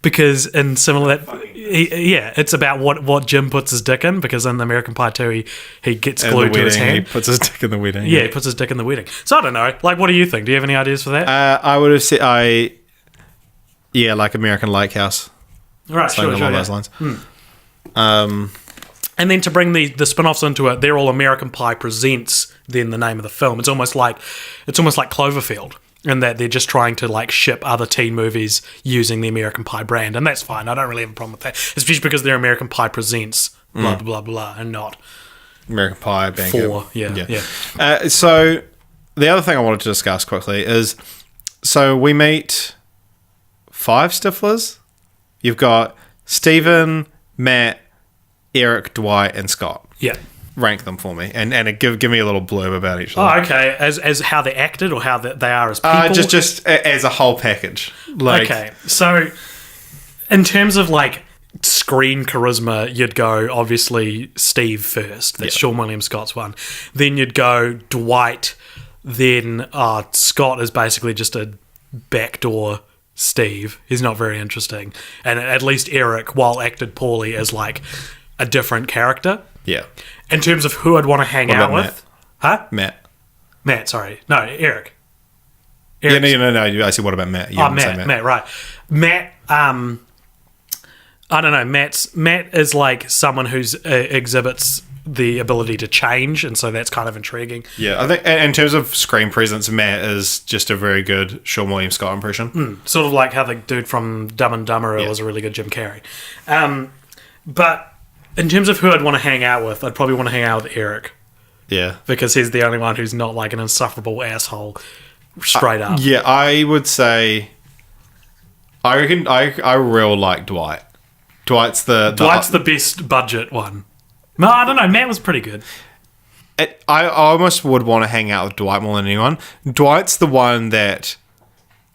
because in similar it's about what Jim puts his dick in, because in American Pie 2 he gets glued to his hand. He puts his dick in the wedding. Yeah, he puts his dick in the wedding. So I don't know. Like, what do you think? Do you have any ideas for that? I would have said like American Lake House. Right, sure. Along those lines. And then to bring the spin-offs into it, they're all American Pie Presents, then the name of the film. It's almost like Cloverfield. and that they're just trying to like ship other teen movies using the American Pie brand, and that's fine. I don't really have a problem with that, especially because they're American Pie Presents blah blah blah blah, and not American Pie Banquet. 4. Yeah. So the other thing I wanted to discuss quickly is, so we meet 5 Stiflers. You've got Stephen, Matt, Eric, Dwight, and Scott. Yeah. Rank them for me, and give me a little blurb about each of them. Oh, okay. As how they acted, or how they are as people. Just as a whole package. Okay, so in terms of like screen charisma, you'd go obviously Steve first. That's Sean William Scott's one. Then you'd go Dwight. Then Scott is basically just a backdoor Steve. He's not very interesting, and at least Eric, while acted poorly, is like a different character. Yeah. In terms of who I'd want to hang out with. Huh? Matt, sorry. No, Eric. Yeah, no. I said, what about Matt? Matt, right. Matt, I don't know. Matt is like someone who's exhibits the ability to change, and so that's kind of intriguing. Yeah, I think in terms of screen presence, Matt is just a very good Sean William Scott impression. Sort of like how the dude from Dumb and Dumber was a really good Jim Carrey. But in terms of who I'd want to hang out with, I'd probably want to hang out with Eric. Yeah. Because he's the only one who's not like an insufferable asshole straight up. Yeah, I would say I reckon I real like Dwight. Dwight's the best budget one. No, I don't know. Matt was pretty good. I almost would want to hang out with Dwight more than anyone. Dwight's the one that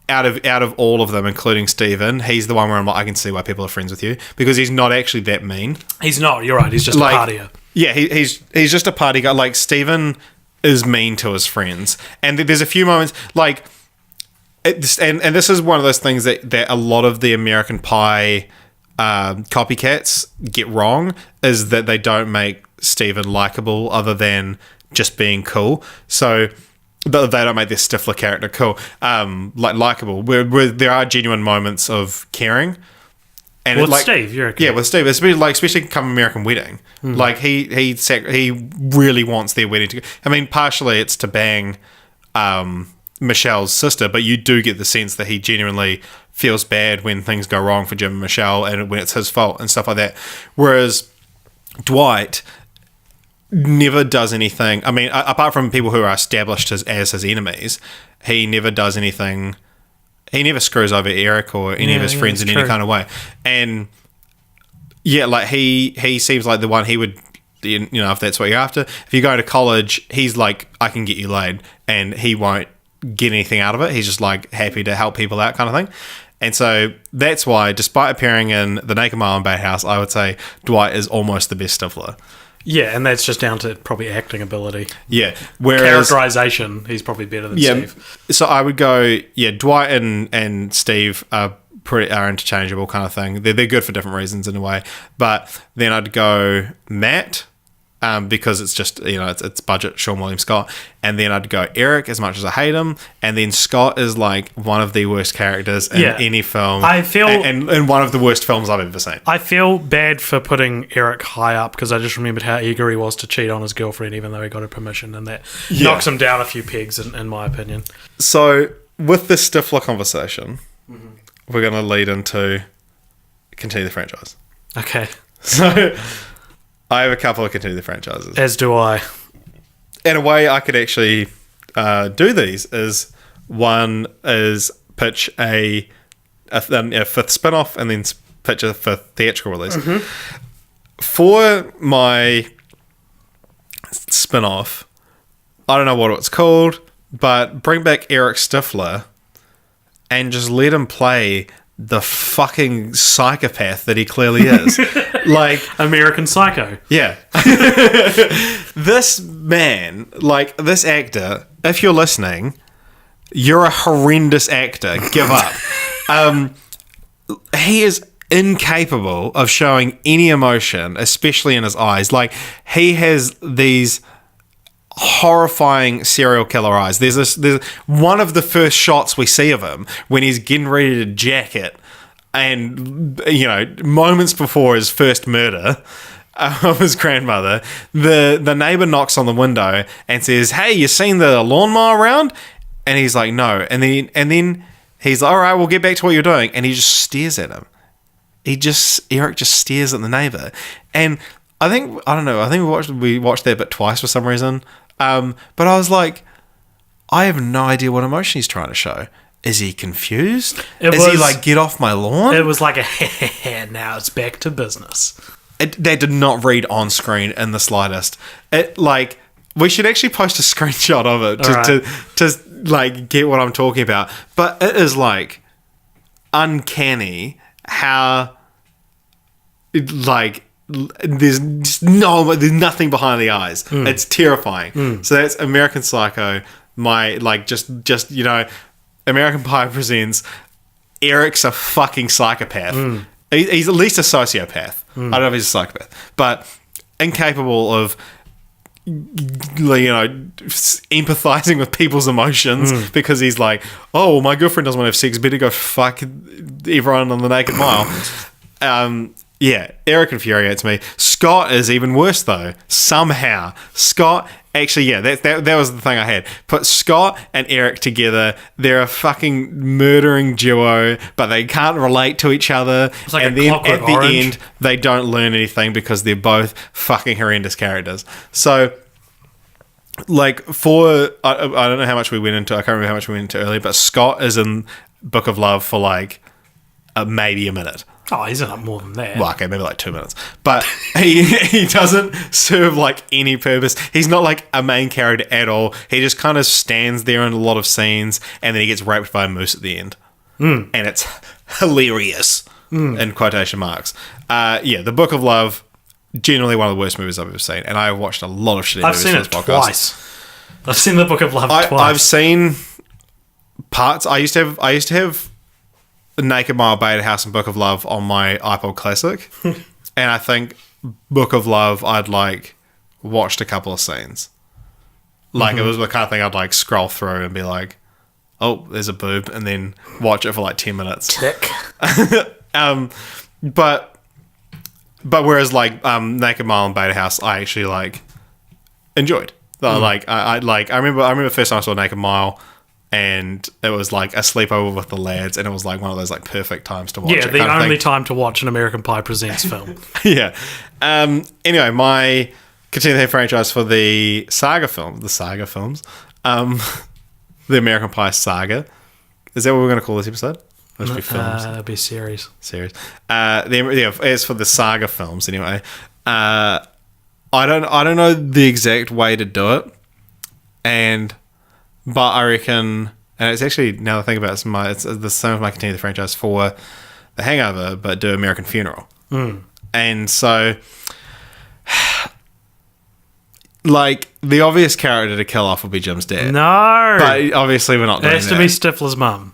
out of all of them, including Steven, he's the one where I'm like, I can see why people are friends with you, because he's not actually that mean. He's not. You're right. He's just like, a partier. Yeah, he's just a party guy. Like, Steven is mean to his friends, and there's a few moments like, and this is one of those things that a lot of the American Pie copycats get wrong, is that they don't make Steven likable other than just being cool. So they don't make their Stifler character cool, likable. Where there are genuine moments of caring. And with Steve, you're okay. Yeah, with Steve, especially come American Wedding. Like he really wants their wedding to go. I mean, partially it's to bang Michelle's sister, but you do get the sense that he genuinely feels bad when things go wrong for Jim and Michelle, and when it's his fault and stuff like that. Whereas Dwight never does anything. I mean, apart from people who are established as his enemies, he never does anything. He never screws over Eric or any of his friends in any kind of way. And yeah, like he seems like the one he would, you know, if that's what you're after. If you go to college, he's like, I can get you laid, and he won't get anything out of it. He's just like happy to help people out, kind of thing. And so that's why, despite appearing in The Naked Mile and Bait House, I would say Dwight is almost the best Stifler. Yeah, and that's just down to probably acting ability. Yeah, whereas characterization, he's probably better than Steve. So I would go, Dwight and Steve are interchangeable kind of thing. They're good for different reasons in a way. But then I'd go Matt, because it's just, you know, it's budget Sean William Scott. And then I'd go Eric, as much as I hate him. And then Scott is like one of the worst characters in any film. I feel, and one of the worst films I've ever seen. I feel bad for putting Eric high up, because I just remembered how eager he was to cheat on his girlfriend, even though he got her permission, and that knocks him down a few pegs, in my opinion. So with this Stifler conversation, we're going to lead into continue the franchise. Okay. So I have a couple of continue the franchises. As do I. And a way I could actually do these is, one is pitch a fifth spin-off, and then pitch a fifth theatrical release. For my spin-off, I don't know what it's called, but bring back Eric Stifler and just let him play the fucking psychopath that he clearly is. Like American Psycho. Yeah. This man, like this actor, if you're listening, you're a horrendous actor. Give up. He is incapable of showing any emotion, especially in his eyes. Like, he has these horrifying serial killer eyes. There's one of the first shots we see of him when he's getting ready to jack it, and, you know, moments before his first murder of his grandmother, the neighbor knocks on the window and says, "Hey, you seen the lawnmower around?" And he's like, no. And then he's like, all right, we'll get back to what you're doing. And he just stares at him. Eric just stares at the neighbor. And I think we watched that bit twice for some reason. But I was like, I have no idea what emotion he's trying to show. Is he confused? Is he like, get off my lawn? It was like now it's back to business. That did not read on screen in the slightest. We should actually post a screenshot of it to like get what I'm talking about. But it is like uncanny how like there's nothing behind the eyes. It's terrifying. So that's American Psycho. My like just American Pie presents Eric's a fucking psychopath. He's at least a sociopath. I don't know if he's a psychopath, but incapable of empathizing with people's emotions because he's like, oh, my girlfriend doesn't want to have sex, better go fuck everyone on the Naked Mile. Yeah, Eric infuriates me. Scott is even worse though. Somehow Scott actually, that was the thing I had. Put Scott and Eric together. They're a fucking murdering duo, but they can't relate to each other. It's like and then at the end, they don't learn anything because they're both fucking horrendous characters. So, like, I don't know how much we went into. I can't remember how much we went into earlier, but Scott is in Book of Love for like maybe a minute. Oh, he's in it more than that. Well, okay, maybe like 2 minutes. But he doesn't serve like any purpose. He's not like a main character at all. He just kind of stands there in a lot of scenes and then he gets raped by a moose at the end. And it's hilarious, in quotation marks. The Book of Love, generally one of the worst movies I've ever seen. And I've watched a lot of shitty movies for this podcast. I've seen it twice. I've seen the Book of Love twice. I've seen parts. I used to have Naked Mile, Beta House, and Book of Love on my iPod Classic, and I think Book of Love I'd like watched a couple of scenes. Like it was the kind of thing I'd like scroll through and be like, "Oh, there's a boob," and then watch it for like 10 minutes. Tick. But whereas like Naked Mile and Beta House, I actually like enjoyed. Like I remember the first time I saw Naked Mile. And it was like a sleepover with the lads, and it was like one of those like perfect times to watch. Yeah, the only time to watch an American Pie Presents film. Yeah. Anyway, my continuing franchise for the saga films, the American Pie saga. Is that what we're going to call this episode? Or should it be films? It'll be a series. As for the saga films, anyway, I don't know the exact way to do it, but I reckon, and it's actually, now that I think about it, it's the same as my continue the franchise for The Hangover, but do American Funeral. And so, like, the obvious character to kill off would be Jim's dad. No! But obviously we're not doing that. It has to be Stifler's mum.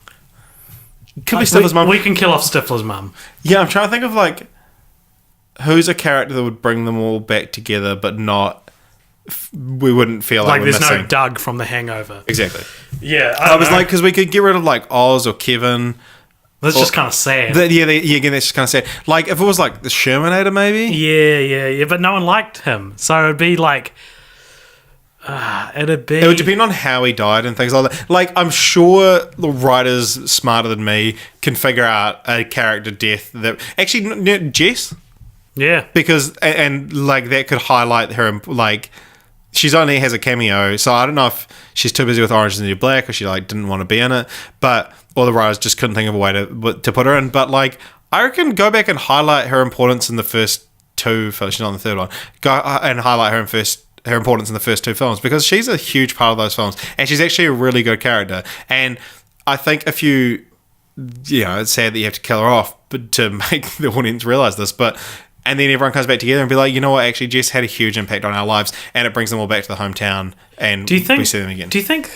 Could be Stifler's mum. We can kill off Stifler's mum. Yeah, I'm trying to think of, like, who's a character that would bring them all back together, but not... we wouldn't feel like we're there's missing. no Doug from The Hangover. Exactly. Yeah, I was like, because we could get rid of like Oz or Kevin. That's just kind of sad. Again, that's just kind of sad. Like if it was like the Shermanator, maybe. Yeah, but no one liked him, so it'd be like, It would depend on how he died and things like that. Like I'm sure the writers smarter than me can figure out a character death that actually Jess. Yeah, because and like that could highlight her like. She's only has a cameo, so I don't know if she's too busy with Orange is the New Black or she like didn't want to be in it, or the writers just couldn't think of a way to put her in. But like, I reckon go back and highlight her importance in the first two. She's not in the third one. Go and highlight her importance in the first two films because she's a huge part of those films, and she's actually a really good character. And I think if it's sad that you have to kill her off, but to make the audience realize this, but. And then everyone comes back together and be like, you know what, actually Jess had a huge impact on our lives and it brings them all back to the hometown and we see them again. Do you think,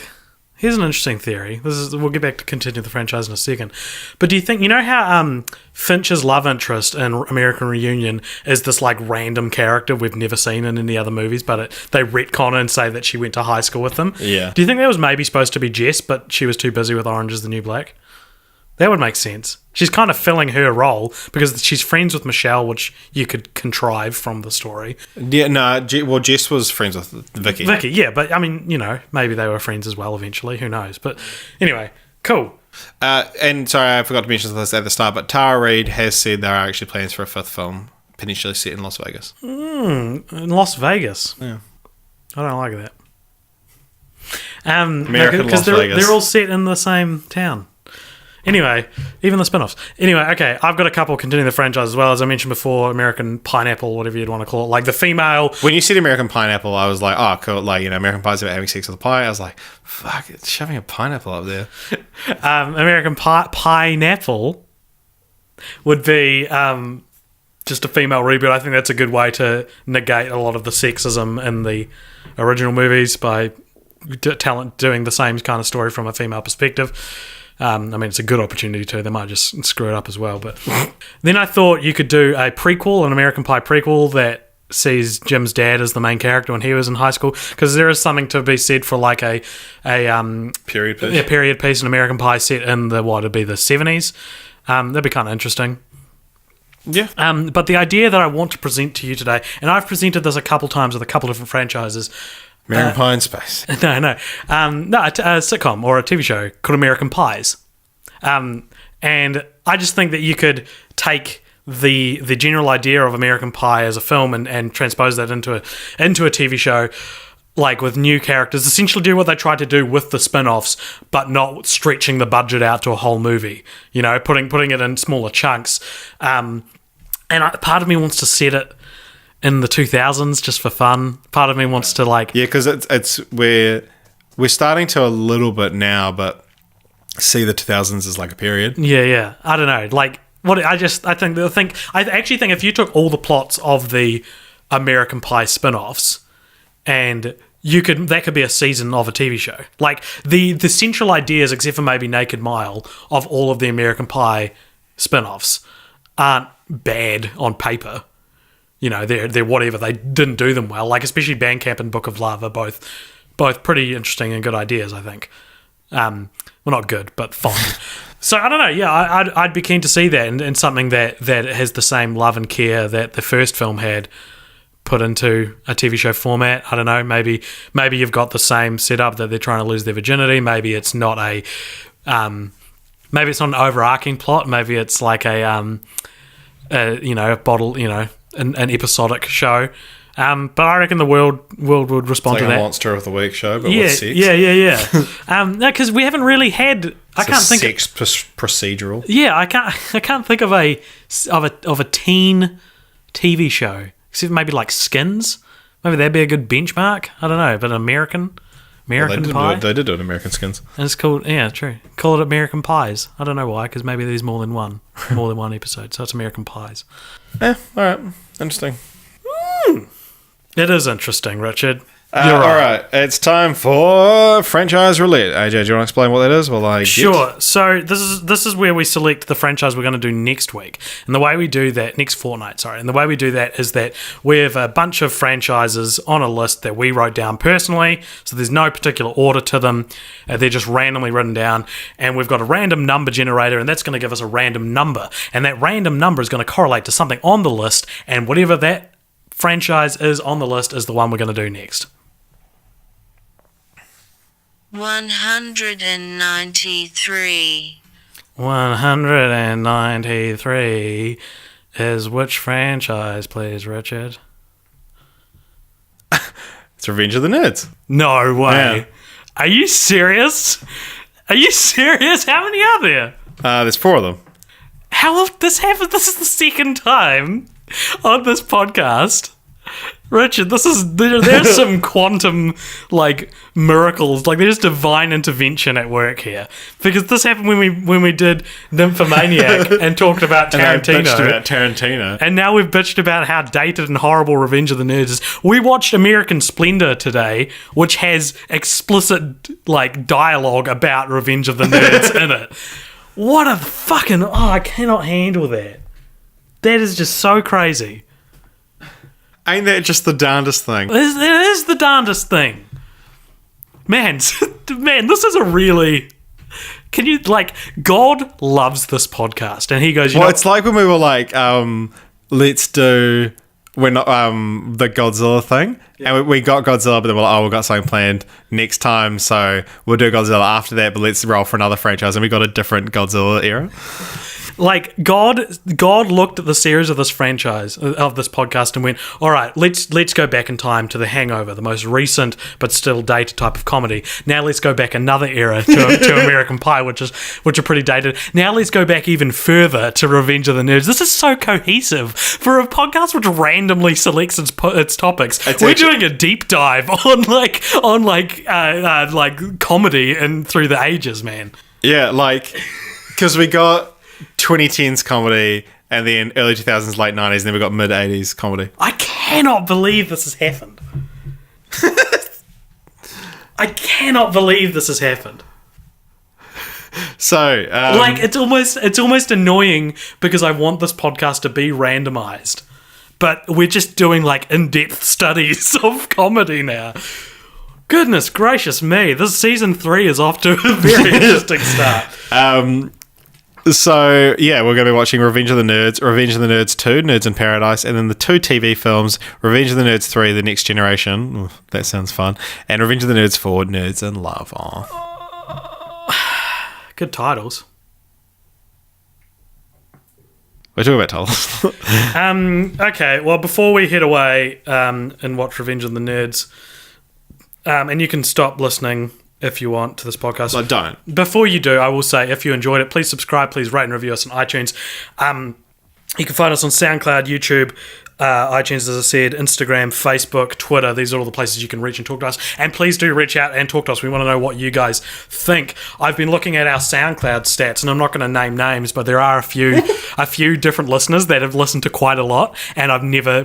here's an interesting theory, we'll get back to continue the franchise in a second, but do you think, you know how Finch's love interest in American Reunion is this like random character we've never seen in any other movies, but they retcon and say that she went to high school with them? Yeah. Do you think that was maybe supposed to be Jess, but she was too busy with Orange is the New Black? That would make sense. She's kind of filling her role because she's friends with Michelle, which you could contrive from the story. Yeah, no. Jess was friends with Vicky. Vicky, yeah, but I mean, maybe they were friends as well eventually. Who knows? But anyway, cool. And sorry, I forgot to mention this at the start, but Tara Reid has said there are actually plans for a 5th film, potentially set in Las Vegas. In Las Vegas. Yeah. I don't like that. American Las Vegas. They're all set in the same town. Anyway, even the spin-offs. Anyway, okay, I've got a couple continuing the franchise as well. As I mentioned before, American Pineapple, whatever you'd want to call it. Like the female... When you said American Pineapple, I was like, oh, cool. Like, American Pie's about having sex with a pie. I was like, fuck, it's shoving a pineapple up there. American Pineapple would be just a female reboot. I think that's a good way to negate a lot of the sexism in the original movies by doing the same kind of story from a female perspective. I mean, it's a good opportunity too. They might just screw it up as well. But then I thought you could do a prequel, an American Pie prequel that sees Jim's dad as the main character when he was in high school, because there is something to be said for like a period piece. Yeah, period piece, an American Pie set in the it'd be the 70s. That'd be kind of interesting. Yeah. But the idea that I want to present to you today, and I've presented this a couple times with a couple different franchises. American Pie in Space. No. A sitcom or a TV show called American Pies. And I just think that you could take the general idea of American Pie as a film and transpose that into a TV show, like with new characters, essentially do what they tried to do with the spin-offs, but not stretching the budget out to a whole movie, putting it in smaller chunks. And part of me wants to set it in the 2000s just for fun. Part of me wants to because we're starting to a little bit now, but see the 2000s as like a period. Yeah. I don't know. I actually think if you took all the plots of the American Pie spin-offs and that could be a season of a TV show. Like the central ideas, except for maybe Naked Mile, of all of the American Pie spin-offs aren't bad on paper. They're whatever. They didn't do them well. Like especially Bandcamp and Book of Love are both pretty interesting and good ideas, I think. Well, not good, but fine. So I don't know. Yeah, I'd be keen to see that and something that has the same love and care that the first film had put into a TV show format. I don't know. Maybe you've got the same setup that they're trying to lose their virginity. Maybe it's not an overarching plot. Maybe it's like a bottle, an episodic show. But I reckon the world would respond to that. Like a Monster of the Week show, but with sex. Yeah. No, because we haven't really had. I can't think sex procedural. Yeah, I can't think of a teen TV show except maybe like Skins. Maybe that'd be a good benchmark. I don't know, but American Pie. They did do it American Skins. And it's called true. Call it American Pies. I don't know why, because maybe there's more than one episode. So it's American Pies. Yeah, all right, interesting. It is interesting, Richard. You're right. All right, it's time for franchise roulette. AJ, do you want to explain what that is? Sure. So this is where we select the franchise we're going to do next week, and the way we do that next fortnight. Sorry, and the way we do that is that we have a bunch of franchises on a list that we wrote down personally. So there's no particular order to them; they're just randomly written down, and we've got a random number generator, and that's going to give us a random number, and that random number is going to correlate to something on the list, and whatever that franchise is on the list is the one we're going to do next. 193. 193 is which franchise, please, Richard? It's Revenge of the Nerds. No way. Yeah. Are you serious? How many are there? There's 4 of them. How have this happened? This is the second time on this podcast. Richard, there's some quantum miracles, there's divine intervention at work here, because this happened when we did Nymphomaniac and talked about Tarantino, and now we've bitched about how dated and horrible Revenge of the Nerds is. We watched American Splendor today, which has explicit dialogue about Revenge of the Nerds in it. What a fucking I cannot handle that. That is just so crazy. Ain't that just the darndest thing? It is the darndest thing. Man, this is a really Can you, like, God loves this podcast, and he goes, Well, it's like when we were like, let's do the Godzilla thing, and we got Godzilla, but then we're like, we've got something planned next time, so we'll do Godzilla after that, but let's roll for another franchise, and we got a different Godzilla era. Like, God looked at the series of this franchise, of this podcast, and went, all right, let's go back in time to The Hangover, the most recent but still dated type of comedy. Now let's go back another era to American Pie, which are pretty dated. Now let's go back even further to Revenge of the Nerds. This is so cohesive for a podcast which randomly selects its topics. We're doing a deep dive on comedy and through the ages, man. Yeah, like, because we got 2010s comedy, and then early 2000s, late 90s, and then we got mid 80s comedy. I cannot believe this has happened. I cannot believe this has happened. So, like, it's almost annoying because I want this podcast to be randomized, but we're just doing like in-depth studies of comedy now. Goodness gracious me! This season 3 is off to a very interesting start. So, yeah, we're going to be watching Revenge of the Nerds, Revenge of the Nerds 2, Nerds in Paradise, and then the 2 TV films, Revenge of the Nerds 3, The Next Generation. Ooh, that sounds fun. And Revenge of the Nerds 4, Nerds in Love. Good titles. We're talking about titles. Okay, well, before we head away and watch Revenge of the Nerds, and you can stop listening if you want to this podcast. I don't. Before you do, I will say, if you enjoyed it, please subscribe, please rate and review us on iTunes. You can find us on SoundCloud, YouTube, iTunes, as I said, Instagram, Facebook, Twitter. These are all the places you can reach and talk to us. And please do reach out and talk to us. We want to know what you guys think. I've been looking at our SoundCloud stats, and I'm not going to name names, but there are a few different listeners that have listened to quite a lot, and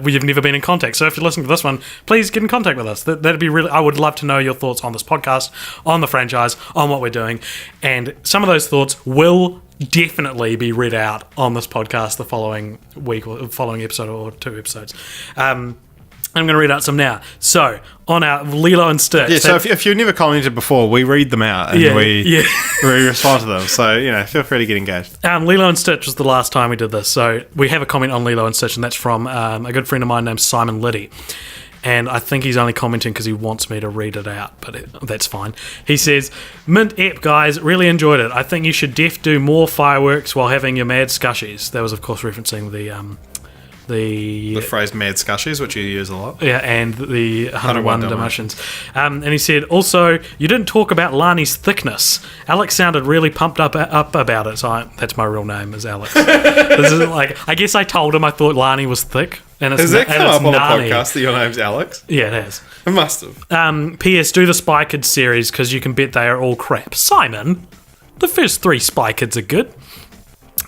we have never been in contact. So if you're listening to this one, please get in contact with us. That'd be really. I would love to know your thoughts on this podcast, on the franchise, on what we're doing, and some of those thoughts will definitely be read out on this podcast the following week or following episode or 2 episodes. I'm going to read out some now. So, on our Lilo and Stitch. Yeah, so if you've never commented before, we read them out and we respond to them. So, feel free to get engaged. Lilo and Stitch was the last time we did this. So, we have a comment on Lilo and Stitch, and that's from a good friend of mine named Simon Liddy. And I think he's only commenting because he wants me to read it out, but that's fine. He says, Mint ep, guys, really enjoyed it. I think you should do more fireworks while having your mad scushies. That was, of course, referencing the phrase mad scushies, which you use a lot. Yeah, and the 101 Dalmatians. And he said, also, you didn't talk about Lani's thickness. Alex sounded really pumped up about it. So that's my real name, is Alex. This is I guess I told him I thought Lani was thick. And it's, has that come up on the Nani. podcast that your name's Alex? Yeah, it has. It must have. P.S. Do the Spy Kids series because you can bet they are all crap. Simon, the first 3 Spy Kids are good.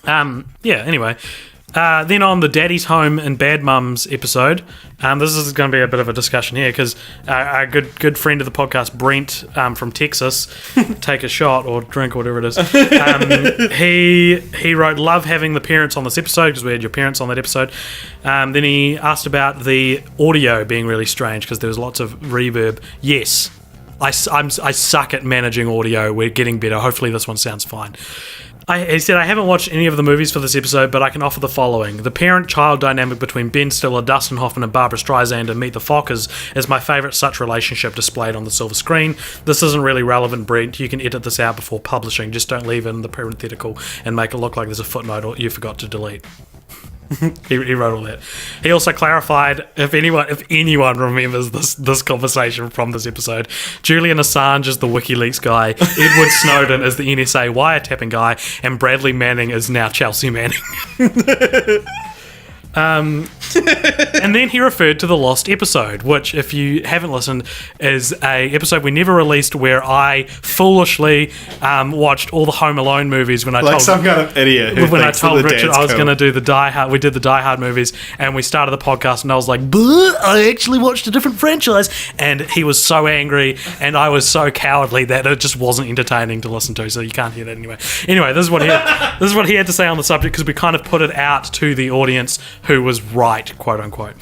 Anyway. Then on the Daddy's Home and Bad Mums episode, this is going to be a bit of a discussion here because our good friend of the podcast, Brent from Texas, take a shot or drink or whatever it is, he wrote, love having the parents on this episode because we had your parents on that episode. Then he asked about the audio being really strange because there was lots of reverb. Yes, I suck at managing audio. We're getting better. Hopefully this one sounds fine. He said, I haven't watched any of the movies for this episode, but I can offer the following. The parent-child dynamic between Ben Stiller, Dustin Hoffman, and Barbara Streisand and Meet the Fockers is my favourite such relationship displayed on the silver screen. This isn't really relevant, Brent. You can edit this out before publishing. Just don't leave in the parenthetical and make it look like there's a footnote or you forgot to delete. he wrote all that. He also clarified, if anyone remembers this conversation from this episode, Julian Assange is the WikiLeaks guy, Edward Snowden is the NSA wiretapping guy, and Bradley Manning is now Chelsea Manning. And then he referred to the lost episode, which, if you haven't listened, is a episode we never released where I foolishly watched all the Home Alone movies when I told some kind of idiot who when I thinks told that the Richard dad's I was cool. going to do the Die Hard. We did the Die Hard movies, and we started the podcast, and I was like, I actually watched a different franchise, and he was so angry, and I was so cowardly that it just wasn't entertaining to listen to. So you can't hear that anyway. Anyway, this is what he had to say on the subject because we kind of put it out to the audience who was right, quote unquote.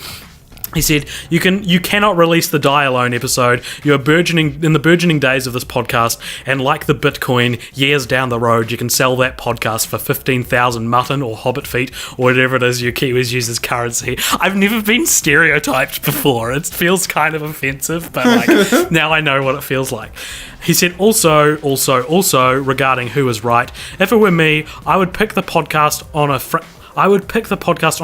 He said, you cannot release the Die Alone episode. You are in the burgeoning days of this podcast, and like the Bitcoin, years down the road, you can sell that podcast for 15,000 mutton or hobbit feet, or whatever it is your Kiwis use as currency. I've never been stereotyped before. It feels kind of offensive, but like now I know what it feels like. He said, also, regarding who is right, if it were me, I would pick the podcast on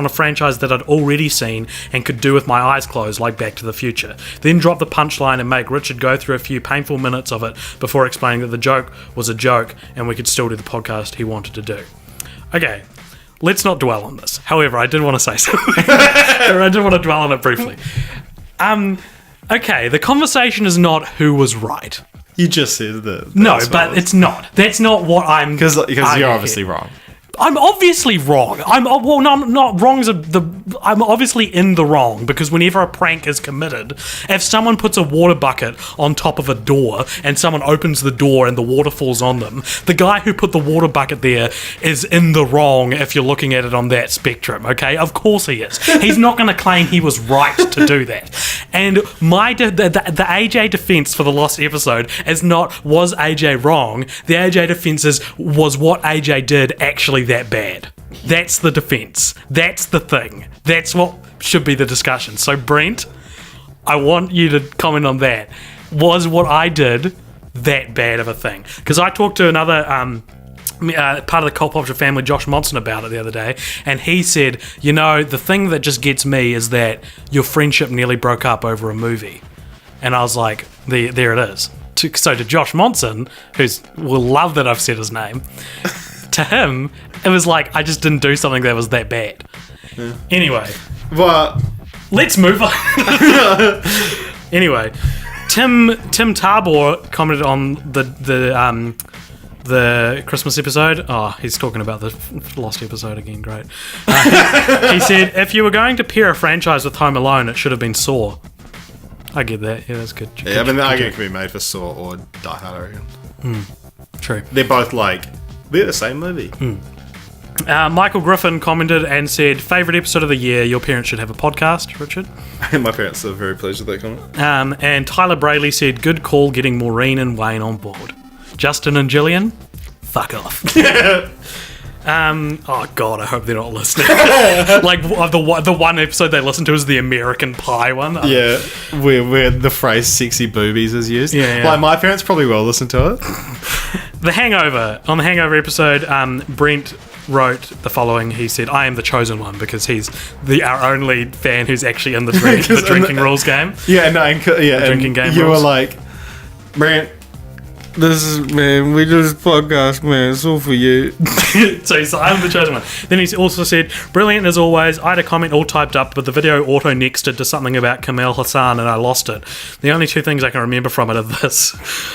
a franchise that I'd already seen and could do with my eyes closed, like Back to the Future. Then drop the punchline and make Richard go through a few painful minutes of it before explaining that the joke was a joke and we could still do the podcast he wanted to do. Okay, let's not dwell on this. However, I did want to say something. I did want to dwell on it briefly. Okay, the conversation is not who was right. You just said that. No, but it's not. That's not what I'm... Because you're obviously wrong. I'm obviously wrong. I'm not wrong. I'm obviously in the wrong, because whenever a prank is committed, if someone puts a water bucket on top of a door and someone opens the door and the water falls on them, the guy who put the water bucket there is in the wrong if you're looking at it on that spectrum, okay? Of course he is. He's not going to claim he was right to do that. And the AJ defense for the lost episode is not, was AJ wrong? The AJ defense is, was what AJ did actually that bad? That's the defense. That's the thing. That's what should be the discussion. So Brent, I want you to comment on that. Was what I did that bad of a thing? Because I talked to another part of the Cult Popture family, Josh Monson, about it the other day, and he said, you know, the thing that just gets me is that your friendship nearly broke up over a movie. And I was like, there it is. So to Josh Monson, who will love that I've said his name, to him, it was like, I just didn't do something that was that bad. Yeah. Anyway. Well, let's move on. Anyway, Tim Tabor commented on the Christmas episode. Oh, he's talking about the Lost episode again. Great. He said, if you were going to pair a franchise with Home Alone, it should have been Saw. I get that. Yeah, that's good. Yeah, I mean, the argument can be made for Saw or Die Hard, I reckon. True. They're both like, they're the same movie. Michael Griffin commented and said, favourite episode of the year, your parents should have a podcast, Richard. My parents are very pleased with that comment. And Tyler Brayley said, good call getting Maureen and Wayne on board. Justin and Gillian, fuck off. Oh god, I hope they're not listening. Like the one episode they listened to is the American Pie one. Yeah, where the phrase "sexy boobies" is used. Yeah. Like my parents probably will listen to it. The Hangover. On the Hangover episode, Brent wrote the following. He said, I am the chosen one, because he's our only fan who's actually in the drinking rules game. Yeah, no, drinking game you rules. were like, Brent, this is, man, we do this podcast, man, it's all for you. So he's like, I'm the chosen one. Then he also said, brilliant as always. I had a comment all typed up, but the video auto-nexted to something about Kamel Hassan and I lost it. The only two things I can remember from it are this.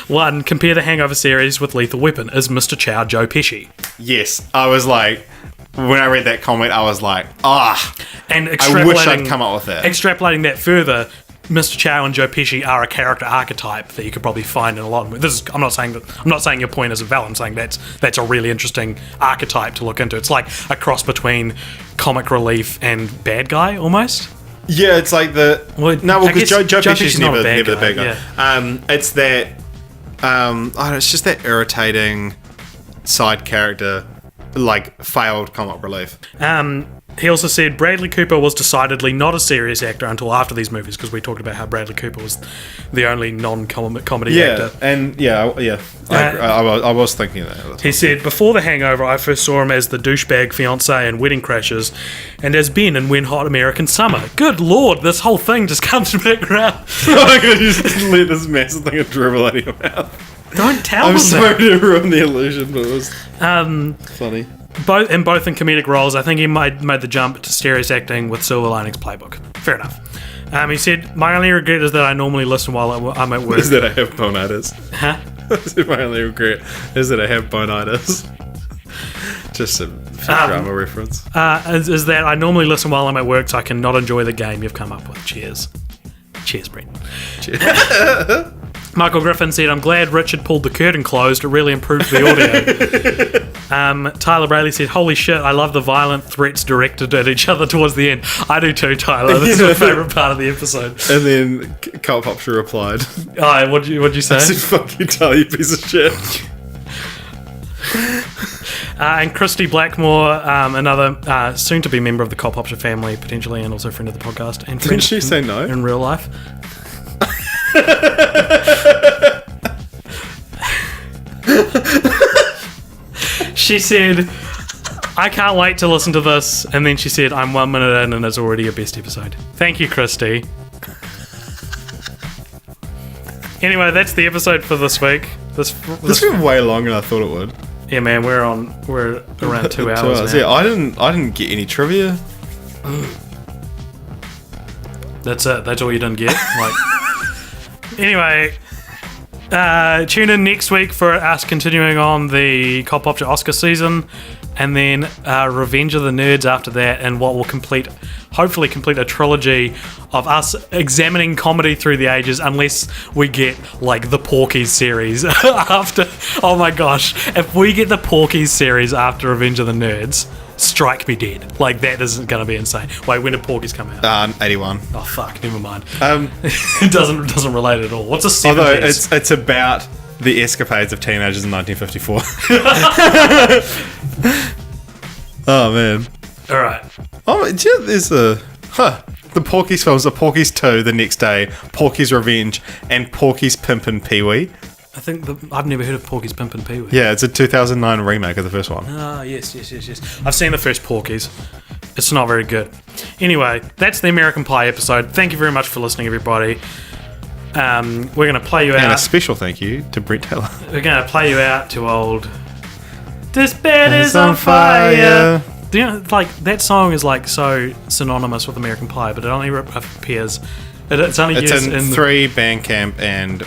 One, compare the Hangover series with Lethal Weapon. Is Mr. Chow Joe Pesci? Yes, I was like, when I read that comment, I was like, and I wish I'd come up with that. Extrapolating that further, Mr. Chow and Joe Pesci are a character archetype that you could probably find in a lot of movies. I'm not saying your point isn't valid. I'm saying that's a really interesting archetype to look into. It's like a cross between comic relief and bad guy almost. Yeah, it's like because Joe Pesci's never the bad guy. Yeah. It's that it's just that irritating side character, like failed comic relief. He also said Bradley Cooper was decidedly not a serious actor until after these movies, because we talked about how Bradley Cooper was the only non-comedy actor. I was thinking that. He said, before The Hangover, I first saw him as the douchebag fiancé in Wedding Crashers, and as Ben in When Hot American Summer. Good lord, this whole thing just comes back around. Oh, you just let this massive thing of dribble out of your mouth. Don't tell I'm them sorry to ruin the illusion, but it was funny. Both in comedic roles, I think he made the jump to serious acting with Silver Linings Playbook. Fair enough. He said, my only regret is that I normally listen while I'm at work. Is that I have bonitis. Huh? My only regret is that I have bonitis. Just a drama reference. Is that I normally listen while I'm at work, so I can not enjoy the game you've come up with. Cheers. Cheers, Brent. Cheers. Michael Griffin said, I'm glad Richard pulled the curtain closed. It really improved the audio. Tyler Brayley said, holy shit, I love the violent threats directed at each other towards the end. I do too, Tyler. That's my favourite part of the episode. And then Carl Popsher replied. Oh, what'd you say? I said, fuck you, Tyler, you piece of shit. And Christy Blackmore, another soon-to-be member of the Carl Popsher family, potentially, and also friend of the podcast. And Didn't she say no? In real life. She said, I can't wait to listen to this. And then she said, I'm 1 minute in and it's already a best episode. Thank you, Christy. Anyway, that's the episode for this week. This went way longer than I thought it would. Yeah, man, we're around 2 hours now. Yeah, I didn't get any trivia. That's it. That's all you didn't get. Anyway, tune in next week for us continuing on the Carl Popsher Oscar season, and then Revenge of the Nerds after that, and what will hopefully complete a trilogy of us examining comedy through the ages, unless we get the Porky's series after. Oh my gosh, if we get the Porky's series after Revenge of the Nerds, strike me dead. That isn't going to be insane. Wait, when did Porky's come out? 81. Oh fuck, never mind. It doesn't relate at all. What's a 70s? Although it's about the escapades of teenagers in 1954. Oh man. All right. Oh, yeah, there's the Porky's films, the Porky's 2 the next day, Porky's Revenge, and Porky's Pimpin' Pee-wee. I think I've never heard of Porky's Pimpin' Pee-wee. Yeah, it's a 2009 remake of the first one. Ah, yes. I've seen the first Porky's. It's not very good. Anyway, that's the American Pie episode. Thank you very much for listening, everybody. We're going to play you out. And a special thank you to Brett Taylor. We're going to play you out to old... This bed is on fire. Do you know, that song is so synonymous with American Pie, but it only appears... It's only used in 3, Bandcamp, and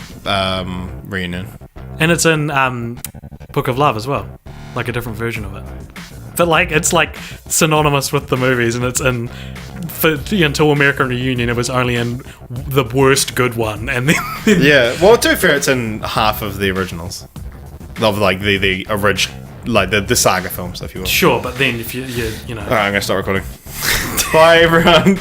Reunion. And it's in Book of Love as well. A different version of it. But it's synonymous with the movies, and it's in... until American Reunion, it was only in the worst good one, and then... Yeah, well, to be fair, it's in half of the originals. Of, the original... the saga films, if you will. Sure, but then if you know... Alright, I'm going to start recording. Bye, everyone.